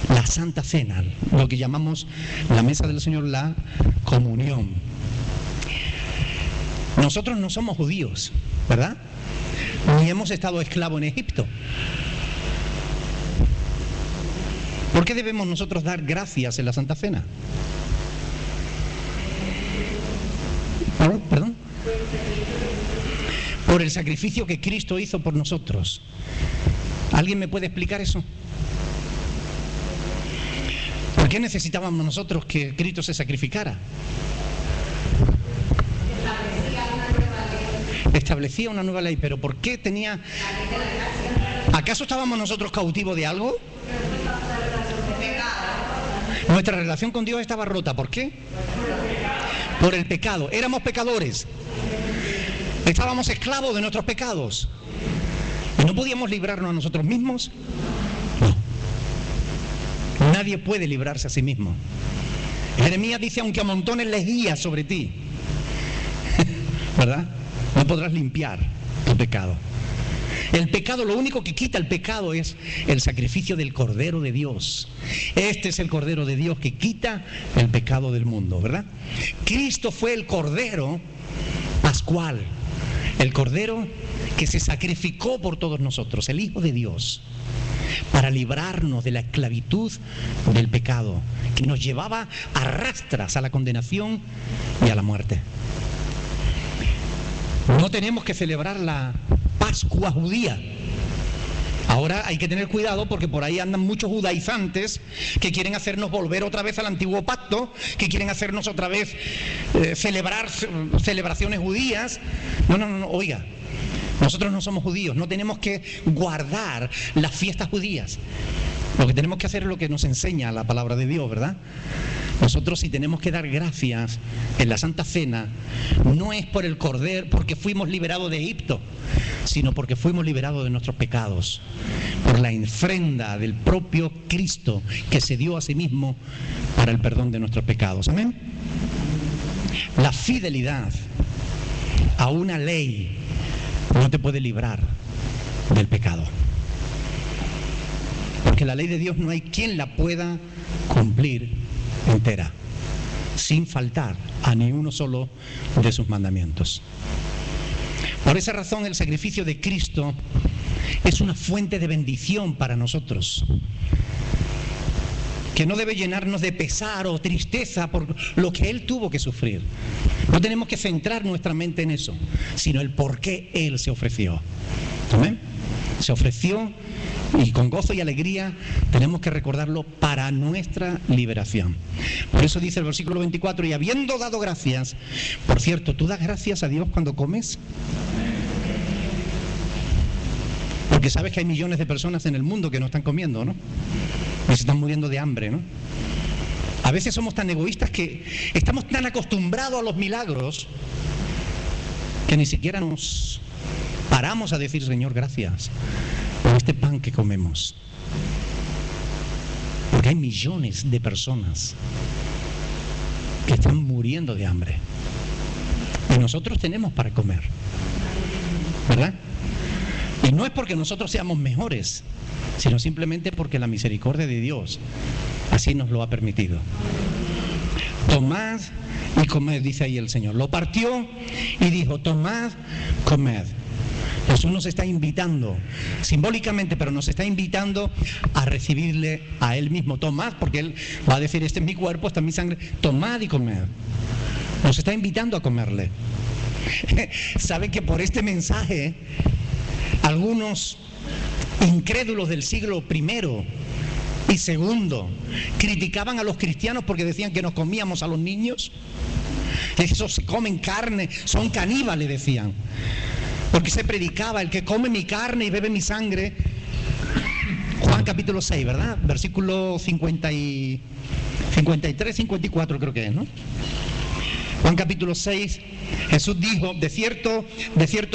la Santa Cena, lo que llamamos la mesa del Señor, la comunión. Nosotros no somos judíos, ¿verdad? Ni hemos estado esclavos en Egipto. ¿Por qué debemos nosotros dar gracias en la Santa Cena? ¿Perdón? Por el sacrificio que Cristo hizo por nosotros. ¿Alguien me puede explicar eso? ¿Por qué necesitábamos nosotros que Cristo se sacrificara? Establecía una nueva ley, pero ¿por qué tenía? ¿Acaso estábamos nosotros cautivos de algo? Nuestra relación con Dios estaba rota. ¿Por qué? Por el pecado. Éramos pecadores. Estábamos esclavos de nuestros pecados. ¿Y no podíamos librarnos a nosotros mismos? No. Nadie puede librarse a sí mismo. Jeremías dice: aunque amontones lejía sobre ti, ¿verdad? No podrás limpiar tu pecado. El pecado, lo único que quita el pecado es el sacrificio del Cordero de Dios. Este es el Cordero de Dios que quita el pecado del mundo, ¿verdad? Cristo fue el Cordero pascual, el Cordero que se sacrificó por todos nosotros, el Hijo de Dios, para librarnos de la esclavitud del pecado, que nos llevaba a rastras a la condenación y a la muerte. No tenemos que celebrar la Pascua judía. Ahora hay que tener cuidado porque por ahí andan muchos judaizantes que quieren hacernos volver otra vez al antiguo pacto, que quieren hacernos otra vez celebrar celebraciones judías. No, oiga, nosotros no somos judíos, no tenemos que guardar las fiestas judías. Lo que tenemos que hacer es lo que nos enseña la palabra de Dios, ¿verdad? Nosotros, si tenemos que dar gracias en la Santa Cena, no es por el Cordero, porque fuimos liberados de Egipto, sino porque fuimos liberados de nuestros pecados, por la ofrenda del propio Cristo que se dio a sí mismo para el perdón de nuestros pecados. ¿Amén? La fidelidad a una ley no te puede librar del pecado, porque la ley de Dios no hay quien la pueda cumplir entera, sin faltar a ni uno solo de sus mandamientos. Por esa razón el sacrificio de Cristo es una fuente de bendición para nosotros, que no debe llenarnos de pesar o tristeza por lo que Él tuvo que sufrir. No tenemos que centrar nuestra mente en eso, sino el por qué Él se ofreció. ¿Amén? Se ofreció, y con gozo y alegría tenemos que recordarlo para nuestra liberación. Por eso dice el versículo 24, y habiendo dado gracias. Por cierto, ¿tú das gracias a Dios cuando comes? Porque sabes que hay millones de personas en el mundo que no están comiendo, ¿no? Y se están muriendo de hambre, ¿no? A veces somos tan egoístas que estamos tan acostumbrados a los milagros que ni siquiera nos paramos a decir, Señor, gracias por este pan que comemos. Porque hay millones de personas que están muriendo de hambre. Y nosotros tenemos para comer, ¿verdad? Y no es porque nosotros seamos mejores, sino simplemente porque la misericordia de Dios así nos lo ha permitido. Tomad y comed, dice ahí el Señor. Lo partió y dijo, tomad, comed. Jesús nos está invitando, simbólicamente, pero nos está invitando a recibirle a Él mismo. Tomad, porque Él va a decir, este es mi cuerpo, esta es mi sangre. Tomad y comed. Nos está invitando a comerle. ¿Saben que por este mensaje algunos incrédulos del siglo I y II criticaban a los cristianos porque decían que nos comíamos a los niños? Esos comen carne, son caníbales, decían. Porque se predicaba, el que come mi carne y bebe mi sangre. Juan capítulo 6, ¿verdad? Versículo 53, 54 creo que es, ¿no? Juan capítulo 6, Jesús dijo, de cierto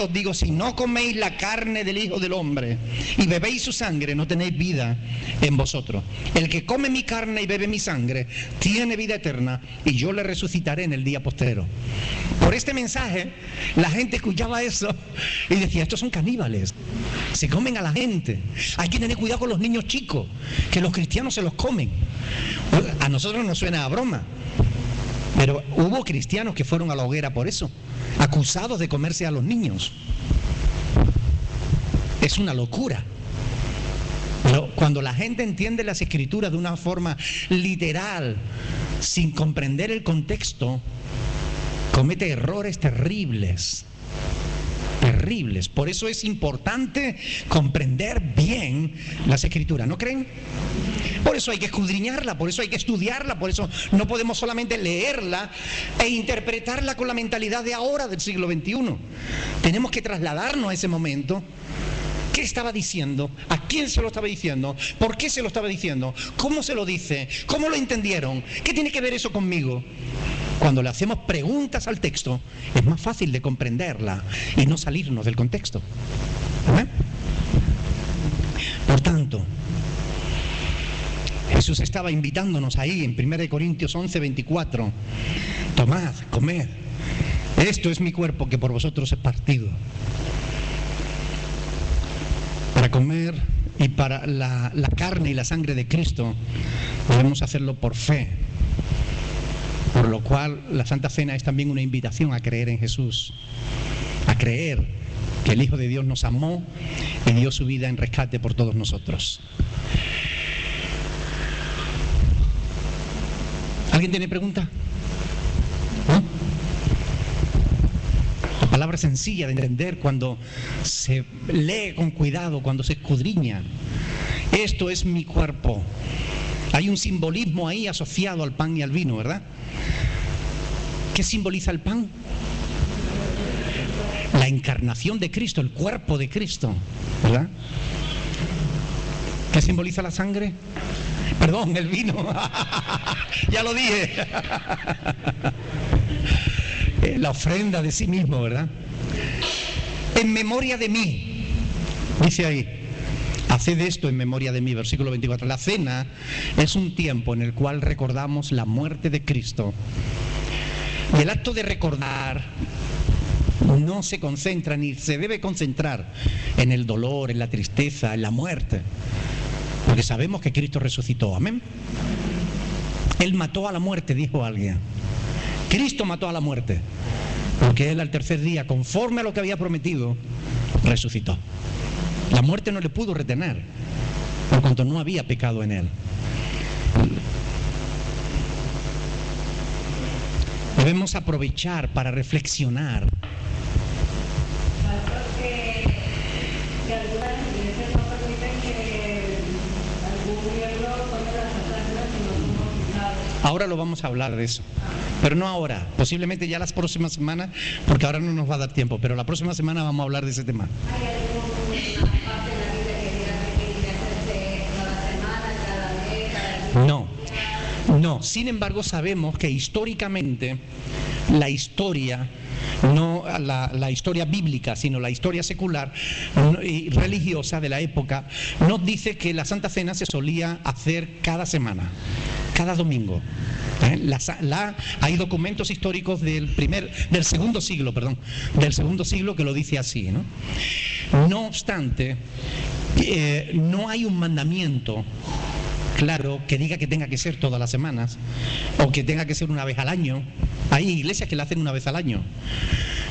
os digo, si no coméis la carne del Hijo del Hombre y bebéis su sangre, no tenéis vida en vosotros. El que come mi carne y bebe mi sangre tiene vida eterna y yo le resucitaré en el día postrero. Por este mensaje, la gente escuchaba eso y decía, estos son caníbales, se comen a la gente. Hay que tener cuidado con los niños chicos, que los cristianos se los comen. A nosotros nos suena a broma, pero hubo cristianos que fueron a la hoguera por eso, acusados de comerse a los niños. Es una locura. Pero cuando la gente entiende las Escrituras de una forma literal, sin comprender el contexto, comete errores terribles. Terribles. Por eso es importante comprender bien las Escrituras, ¿no creen? Por eso hay que escudriñarla, por eso hay que estudiarla, por eso no podemos solamente leerla e interpretarla con la mentalidad de ahora del siglo XXI. Tenemos que trasladarnos a ese momento. ¿Qué estaba diciendo? ¿A quién se lo estaba diciendo? ¿Por qué se lo estaba diciendo? ¿Cómo se lo dice? ¿Cómo lo entendieron? ¿Qué tiene que ver eso conmigo? Cuando le hacemos preguntas al texto, es más fácil de comprenderla y no salirnos del contexto. ¿Eh? Por tanto, Jesús estaba invitándonos ahí en 1 Corintios 11, 24. Tomad, comed. Esto es mi cuerpo que por vosotros es partido. comer y para la carne y la sangre de Cristo debemos hacerlo por fe. Por lo cual la Santa Cena es también una invitación a creer en Jesús, a creer que el Hijo de Dios nos amó y dio su vida en rescate por todos nosotros. ¿Alguien tiene pregunta? ¿No? La palabra sencilla de entender cuando se lee con cuidado, cuando se escudriña. Esto es mi cuerpo. Hay un simbolismo ahí asociado al pan y al vino, ¿verdad? ¿Qué simboliza el pan? La encarnación de Cristo, el cuerpo de Cristo, ¿verdad? ¿Qué simboliza la sangre? Perdón, el vino. Ya lo dije. La ofrenda de sí mismo, ¿verdad? En memoria de mí, dice ahí. Haced esto en memoria de mí, versículo 24. La cena es un tiempo en el cual recordamos la muerte de Cristo. Y el acto de recordar no se concentra ni se debe concentrar en el dolor, en la tristeza, en la muerte. Porque sabemos que Cristo resucitó, amén. Él mató a la muerte, dijo alguien. Cristo mató a la muerte, porque Él al tercer día, conforme a lo que había prometido, resucitó. La muerte no le pudo retener, por cuanto no había pecado en Él. Debemos aprovechar para reflexionar. Que algunas iglesias no permiten que algún miembro tome la Santa Cena si no son bautizados. Ahora lo vamos a hablar de eso, pero no ahora, posiblemente ya las próximas semanas, porque ahora no nos va a dar tiempo, pero la próxima semana vamos a hablar de ese tema. ¿Hay alguna parte de la Biblia que diga que tiene que hacerse cada semana, cada mes, cada día? No. Sin embargo, sabemos que históricamente la historia, no la historia bíblica, sino la historia secular y religiosa de la época, nos dice que la Santa Cena se solía hacer cada semana, cada domingo. Hay documentos históricos del segundo siglo que lo dice así, ¿no? No obstante, no hay un mandamiento claro que diga que tenga que ser todas las semanas o que tenga que ser una vez al año. Hay iglesias que la hacen una vez al año.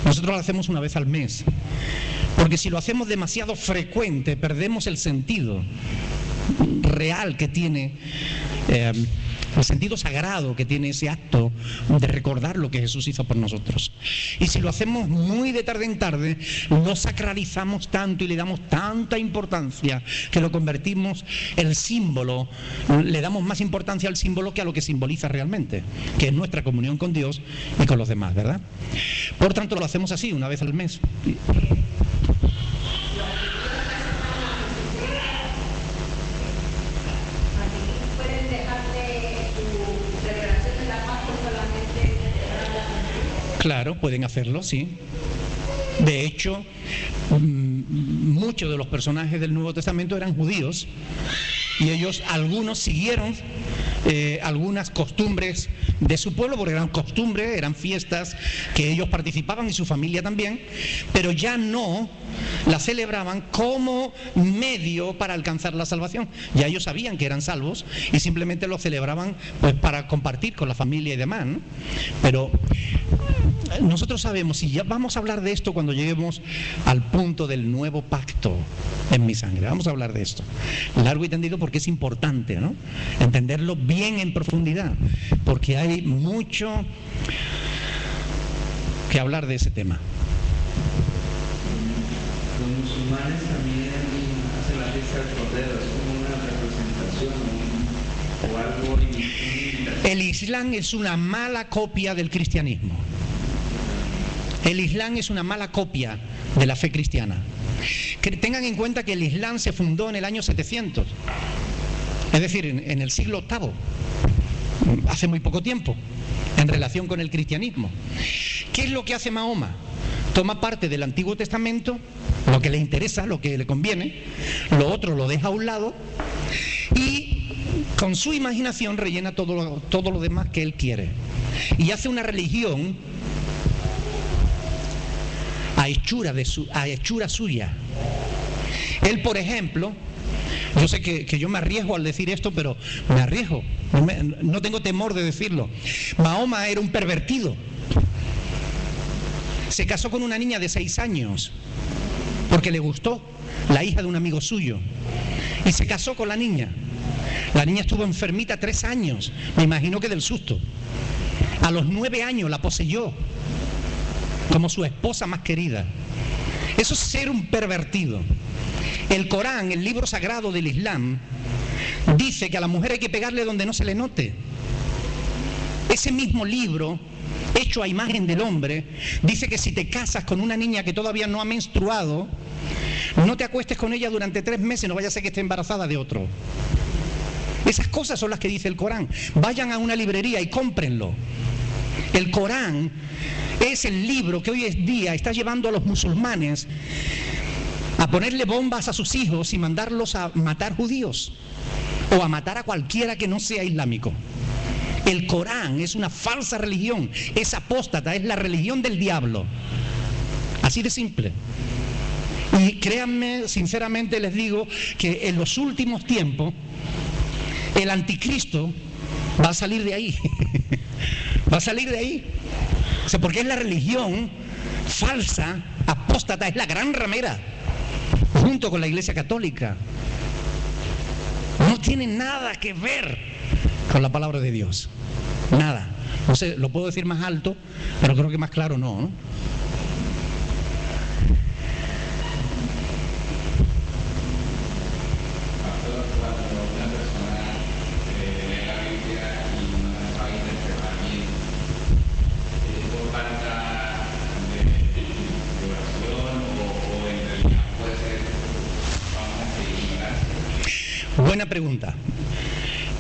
Nosotros la hacemos una vez al mes, porque si lo hacemos demasiado frecuente perdemos el sentido real que tiene, el sentido sagrado que tiene ese acto de recordar lo que Jesús hizo por nosotros. Y si lo hacemos muy de tarde en tarde, lo sacralizamos tanto y le damos tanta importancia que lo convertimos el símbolo, le damos más importancia al símbolo que a lo que simboliza realmente, que es nuestra comunión con Dios y con los demás, ¿verdad? Por tanto, lo hacemos así, una vez al mes. Claro, pueden hacerlo, sí. De hecho, muchos de los personajes del Nuevo Testamento eran judíos y ellos, algunos siguieron algunas costumbres de su pueblo, porque eran costumbres, eran fiestas que ellos participaban y su familia también, pero ya no las celebraban como medio para alcanzar la salvación. Ya ellos sabían que eran salvos y simplemente lo celebraban pues para compartir con la familia y demás, ¿no? Pero nosotros sabemos, y ya vamos a hablar de esto cuando lleguemos al punto del nuevo pacto en mi sangre. Vamos a hablar de esto largo y tendido, porque es importante, ¿no? Entenderlo bien en profundidad, porque hay mucho que hablar de ese tema. Los musulmanes también hacen la fiesta del Cordero, es como una representación o algo imitación. El Islam es una mala copia del cristianismo. El Islam es una mala copia de la fe cristiana. Que tengan en cuenta que el Islam se fundó en el año 700, es decir, en el siglo VIII, hace muy poco tiempo, en relación con el cristianismo. ¿Qué es lo que hace Mahoma? Toma parte del Antiguo Testamento, lo que le interesa, lo que le conviene, lo otro lo deja a un lado y con su imaginación rellena todo lo demás que él quiere. Y hace una religión a hechura suya. Él, por ejemplo, yo sé que yo me arriesgo al decir esto, pero me arriesgo, no tengo temor de decirlo. Mahoma era un pervertido. Se casó con una niña de 6 años porque le gustó, la hija de un amigo suyo, y se casó con la niña. La niña estuvo enfermita 3 años, me imagino que del susto. A los 9 años la poseyó como su esposa más querida. Eso es ser un pervertido. El Corán, el libro sagrado del Islam, dice que a la mujer hay que pegarle donde no se le note. Ese mismo libro, hecho a imagen del hombre, dice que si te casas con una niña que todavía no ha menstruado, no te acuestes con ella durante 3 meses, no vaya a ser que esté embarazada de otro. Esas cosas son las que dice el Corán. Vayan a una librería y cómprenlo. El Corán es el libro que hoy en día está llevando a los musulmanes a ponerle bombas a sus hijos y mandarlos a matar judíos o a matar a cualquiera que no sea islámico. El Corán es una falsa religión, es apóstata, es la religión del diablo. Así de simple. Y créanme, sinceramente les digo que en los últimos tiempos el anticristo va a salir de ahí. Va a salir de ahí. O sea, porque es la religión falsa, apóstata, es la gran ramera, junto con la Iglesia Católica. No tiene nada que ver con la palabra de Dios. Nada. No sé, lo puedo decir más alto, pero creo que más claro no. Buena pregunta.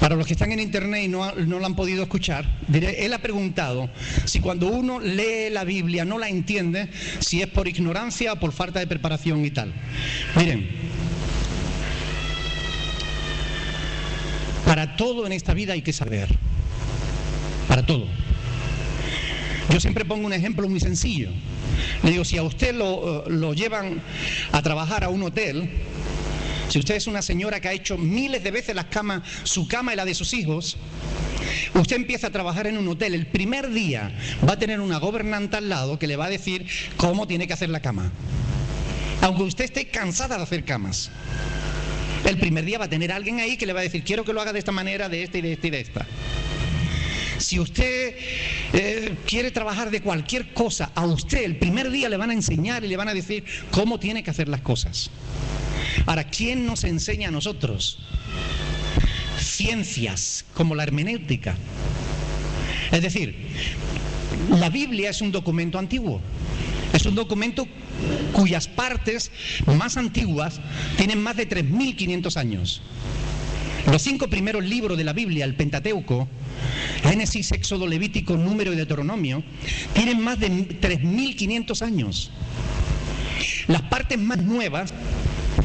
Para los que están en internet y no lo han podido escuchar, él ha preguntado si cuando uno lee la Biblia no la entiende, si es por ignorancia o por falta de preparación y tal. Miren, para todo en esta vida hay que saber. Para todo. Yo siempre pongo un ejemplo muy sencillo. Le digo, si a usted lo llevan a trabajar a un hotel, si usted es una señora que ha hecho miles de veces su cama y la de sus hijos, usted empieza a trabajar en un hotel, el primer día va a tener una gobernante al lado que le va a decir cómo tiene que hacer la cama. Aunque usted esté cansada de hacer camas, el primer día va a tener alguien ahí que le va a decir, quiero que lo haga de esta manera, de esta y de esta y de esta. Si usted quiere trabajar de cualquier cosa, a usted el primer día le van a enseñar y le van a decir cómo tiene que hacer las cosas. Ahora, ¿quién nos enseña a nosotros? Ciencias como la hermenéutica. Es decir, la Biblia es un documento antiguo. Es un documento cuyas partes más antiguas tienen más de 3.500 años. Los 5 primeros libros de la Biblia, el Pentateuco, Génesis, Éxodo, Levítico, Número y Deuteronomio, tienen más de 3.500 años. Las partes más nuevas,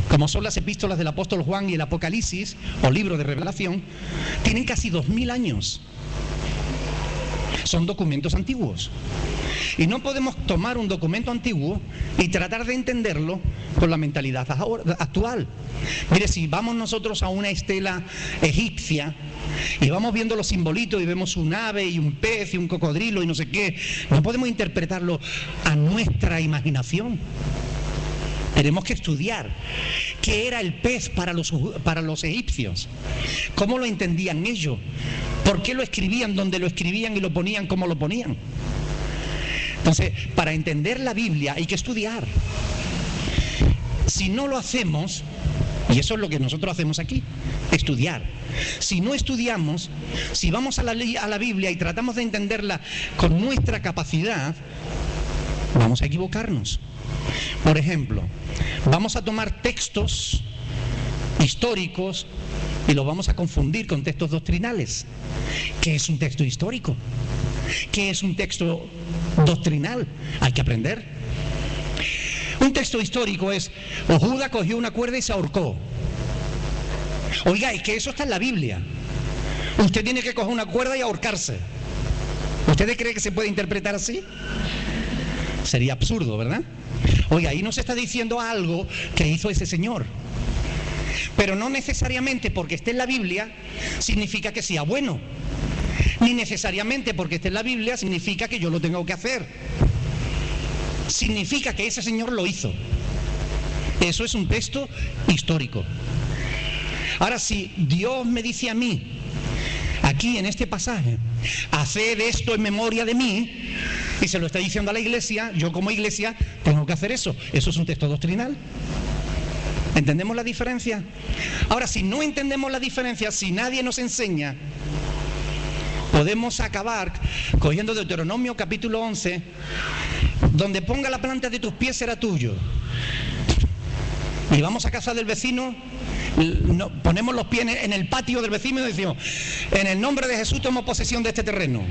como son las epístolas del apóstol Juan y el Apocalipsis, o libro de Revelación, tienen casi 2000 años. Son documentos antiguos. Y no podemos tomar un documento antiguo y tratar de entenderlo con la mentalidad actual. Mire, si vamos nosotros a una estela egipcia y vamos viendo los simbolitos y vemos un ave y un pez y un cocodrilo y no sé qué, no podemos interpretarlo a nuestra imaginación. Tenemos que estudiar qué era el pez para los egipcios, cómo lo entendían ellos, por qué lo escribían donde lo escribían y lo ponían como lo ponían. Entonces, para entender la Biblia hay que estudiar. Si no lo hacemos, y eso es lo que nosotros hacemos aquí, estudiar. Si no estudiamos, si vamos a la Biblia y tratamos de entenderla con nuestra capacidad, vamos a equivocarnos. Por ejemplo, vamos a tomar textos históricos y los vamos a confundir con textos doctrinales. ¿Qué es un texto histórico? ¿Qué es un texto doctrinal? Hay que aprender. Un texto histórico es, Judas cogió una cuerda y se ahorcó. Oiga, es que eso está en la Biblia. Usted tiene que coger una cuerda y ahorcarse. ¿Ustedes creen que se puede interpretar así? Sería absurdo, ¿verdad? Oiga, ahí nos está diciendo algo que hizo ese señor. Pero no necesariamente porque esté en la Biblia significa que sea bueno. Ni necesariamente porque esté en la Biblia significa que yo lo tengo que hacer. Significa que ese señor lo hizo. Eso es un texto histórico. Ahora, si Dios me dice a mí, aquí en este pasaje, haced esto en memoria de mí, y se lo está diciendo a la iglesia, yo como iglesia tengo que hacer eso. Eso es un texto doctrinal. ¿Entendemos la diferencia? Ahora, si no entendemos la diferencia, si nadie nos enseña, podemos acabar cogiendo Deuteronomio capítulo 11, donde ponga la planta de tus pies será tuyo. Y vamos a casa del vecino, ponemos los pies en el patio del vecino y decimos, en el nombre de Jesús tomo posesión de este terreno.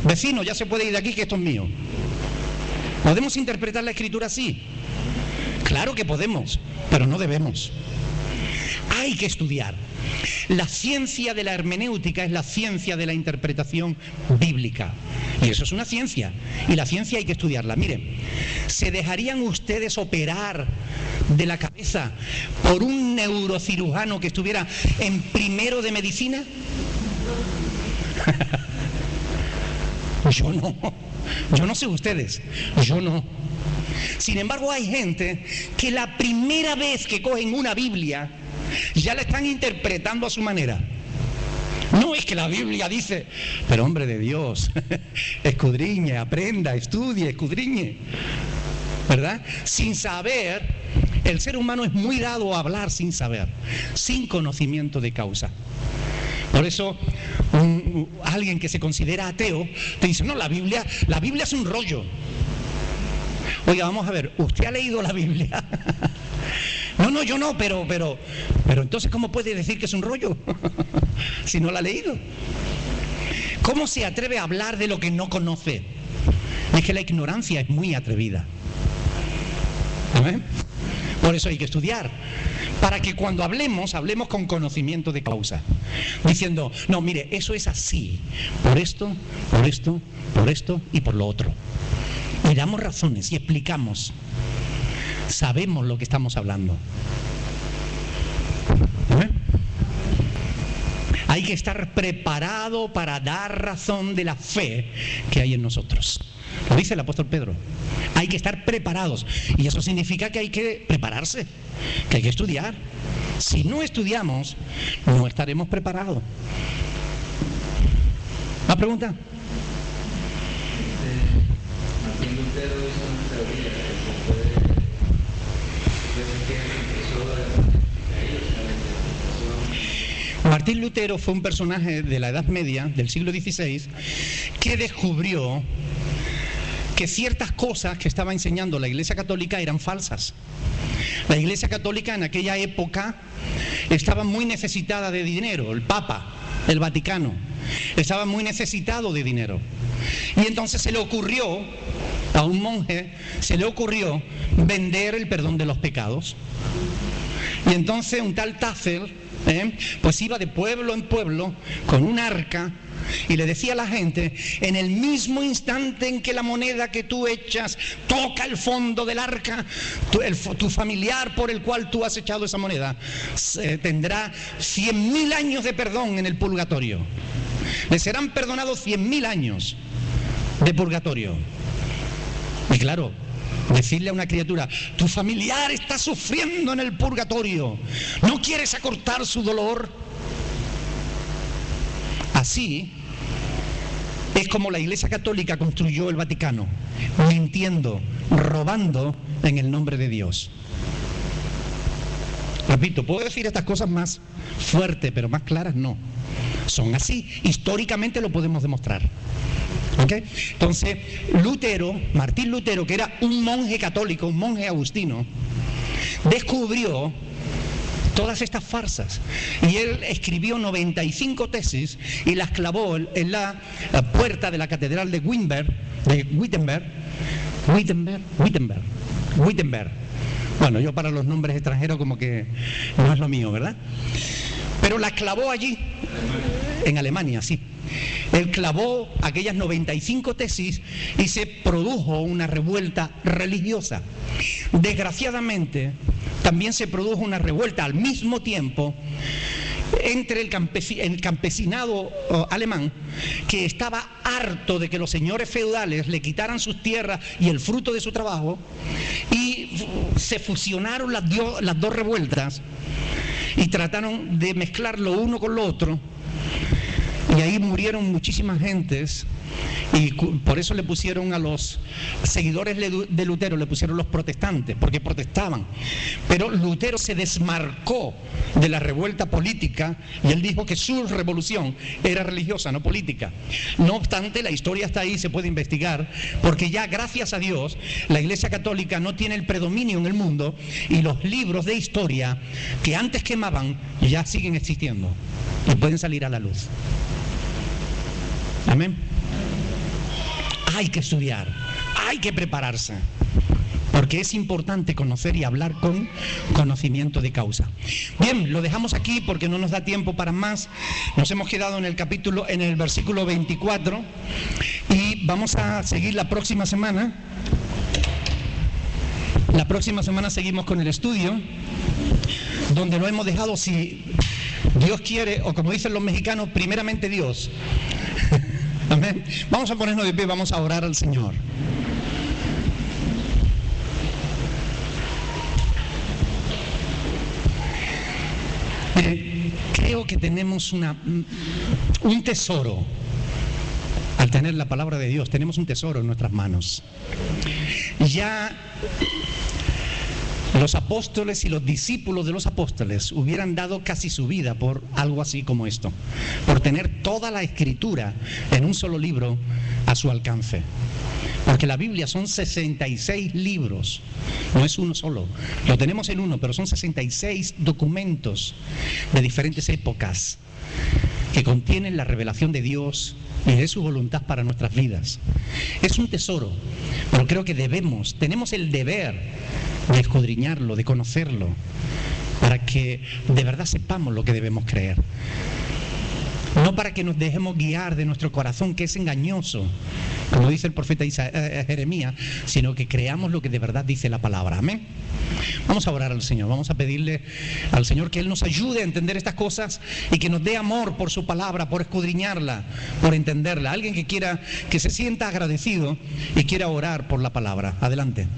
Vecino, ya se puede ir de aquí, que esto es mío. ¿Podemos interpretar la escritura así? Claro que podemos, pero no debemos. Hay que estudiar. La ciencia de la hermenéutica es la ciencia de la interpretación bíblica. Y eso es una ciencia. Y la ciencia hay que estudiarla. Miren, ¿se dejarían ustedes operar de la cabeza por un neurocirujano que estuviera en primero de medicina? Yo no. Yo no sé ustedes. Yo no. Sin embargo, hay gente que la primera vez que cogen una Biblia ya la están interpretando a su manera. No es que la Biblia dice, pero hombre de Dios, escudriñe, aprenda, estudie, escudriñe, ¿verdad? Sin saber, el ser humano es muy dado a hablar sin saber, sin conocimiento de causa. Por eso, alguien que se considera ateo te dice, no, la Biblia es un rollo. Oiga, vamos a ver, ¿usted ha leído la Biblia? No, yo no, pero entonces, ¿cómo puede decir que es un rollo? Si no la ha leído. ¿Cómo se atreve a hablar de lo que no conoce? Es que la ignorancia es muy atrevida. ¿Amén? Por eso hay que estudiar. Para que cuando hablemos con conocimiento de causa. Diciendo, no, mire, eso es así. Por esto, por esto, por esto y por lo otro. Y damos razones y explicamos. Sabemos lo que estamos hablando. ¿Eh? Hay que estar preparado para dar razón de la fe que hay en nosotros. Lo dice el apóstol Pedro. Hay que estar preparados. Y eso significa que hay que prepararse, que hay que estudiar. Si no estudiamos, no estaremos preparados. ¿Una pregunta? Martín Lutero hizo una teoría que se puede decir que empezó Martín Lutero fue un personaje de la Edad Media, del siglo XVI, que descubrió que ciertas cosas que estaba enseñando la Iglesia Católica eran falsas. La Iglesia Católica en aquella época estaba muy necesitada de dinero, el Papa, el Vaticano, estaba muy necesitado de dinero. Y entonces se le ocurrió, a un monje, vender el perdón de los pecados. Y entonces un tal Tassel, pues iba de pueblo en pueblo con un arca y le decía a la gente, en el mismo instante en que la moneda que tú echas toca el fondo del arca, tu familiar por el cual tú has echado esa moneda tendrá 100.000 años de perdón en el purgatorio. Le serán perdonados 100.000 años de purgatorio. Y claro, decirle a una criatura, tu familiar está sufriendo en el purgatorio, ¿no quieres acortar su dolor? Así es como la Iglesia Católica construyó el Vaticano, mintiendo, robando en el nombre de Dios. Repito, puedo decir estas cosas más fuertes, pero más claras no. Son así, históricamente lo podemos demostrar. ¿Okay? Entonces, Martín Lutero, que era un monje católico, un monje agustino, descubrió todas estas farsas. Y él escribió 95 tesis y las clavó en la puerta de la catedral de Wittenberg. Bueno, yo para los nombres extranjeros como que no es lo mío, ¿verdad? Pero las clavó allí, en Alemania, sí. Él clavó aquellas 95 tesis y se produjo una revuelta religiosa. Desgraciadamente, también se produjo una revuelta al mismo tiempo entre el campesinado alemán, que estaba harto de que los señores feudales le quitaran sus tierras y el fruto de su trabajo, y se fusionaron las dos revueltas y trataron de mezclar lo uno con lo otro, y ahí murieron muchísimas gentes. Y por eso le pusieron a los seguidores de Lutero, le pusieron los protestantes, porque protestaban. Pero Lutero se desmarcó de la revuelta política y él dijo que su revolución era religiosa, no política. No obstante, la historia está ahí, se puede investigar, porque ya, gracias a Dios, la Iglesia Católica no tiene el predominio en el mundo, y los libros de historia que antes quemaban ya siguen existiendo y pueden salir a la luz. Amén. Hay que estudiar, hay que prepararse, porque es importante conocer y hablar con conocimiento de causa. Bien, lo dejamos aquí porque no nos da tiempo para más. Nos hemos quedado en el versículo 24, y vamos a seguir la próxima semana. La próxima semana seguimos con el estudio, donde lo hemos dejado, si Dios quiere, o como dicen los mexicanos, primeramente Dios. Amén. Vamos a ponernos de pie, vamos a orar al Señor. Creo que tenemos un tesoro. Al tener la palabra de Dios, tenemos un tesoro en nuestras manos. Ya los apóstoles y los discípulos de los apóstoles hubieran dado casi su vida por algo así como esto, por tener toda la escritura en un solo libro a su alcance. Porque la Biblia son 66 libros, no es uno solo. Lo tenemos en uno, pero son 66 documentos de diferentes épocas que contienen la revelación de Dios y de su voluntad para nuestras vidas. Es un tesoro, pero creo que tenemos el deber de escudriñarlo, de conocerlo, para que de verdad sepamos lo que debemos creer. No para que nos dejemos guiar de nuestro corazón, que es engañoso, como dice el profeta Jeremías, sino que creamos lo que de verdad dice la palabra. Amén. Vamos a orar al Señor, vamos a pedirle al Señor que Él nos ayude a entender estas cosas y que nos dé amor por su palabra, por escudriñarla, por entenderla. Alguien que se sienta agradecido y quiera orar por la palabra. Adelante.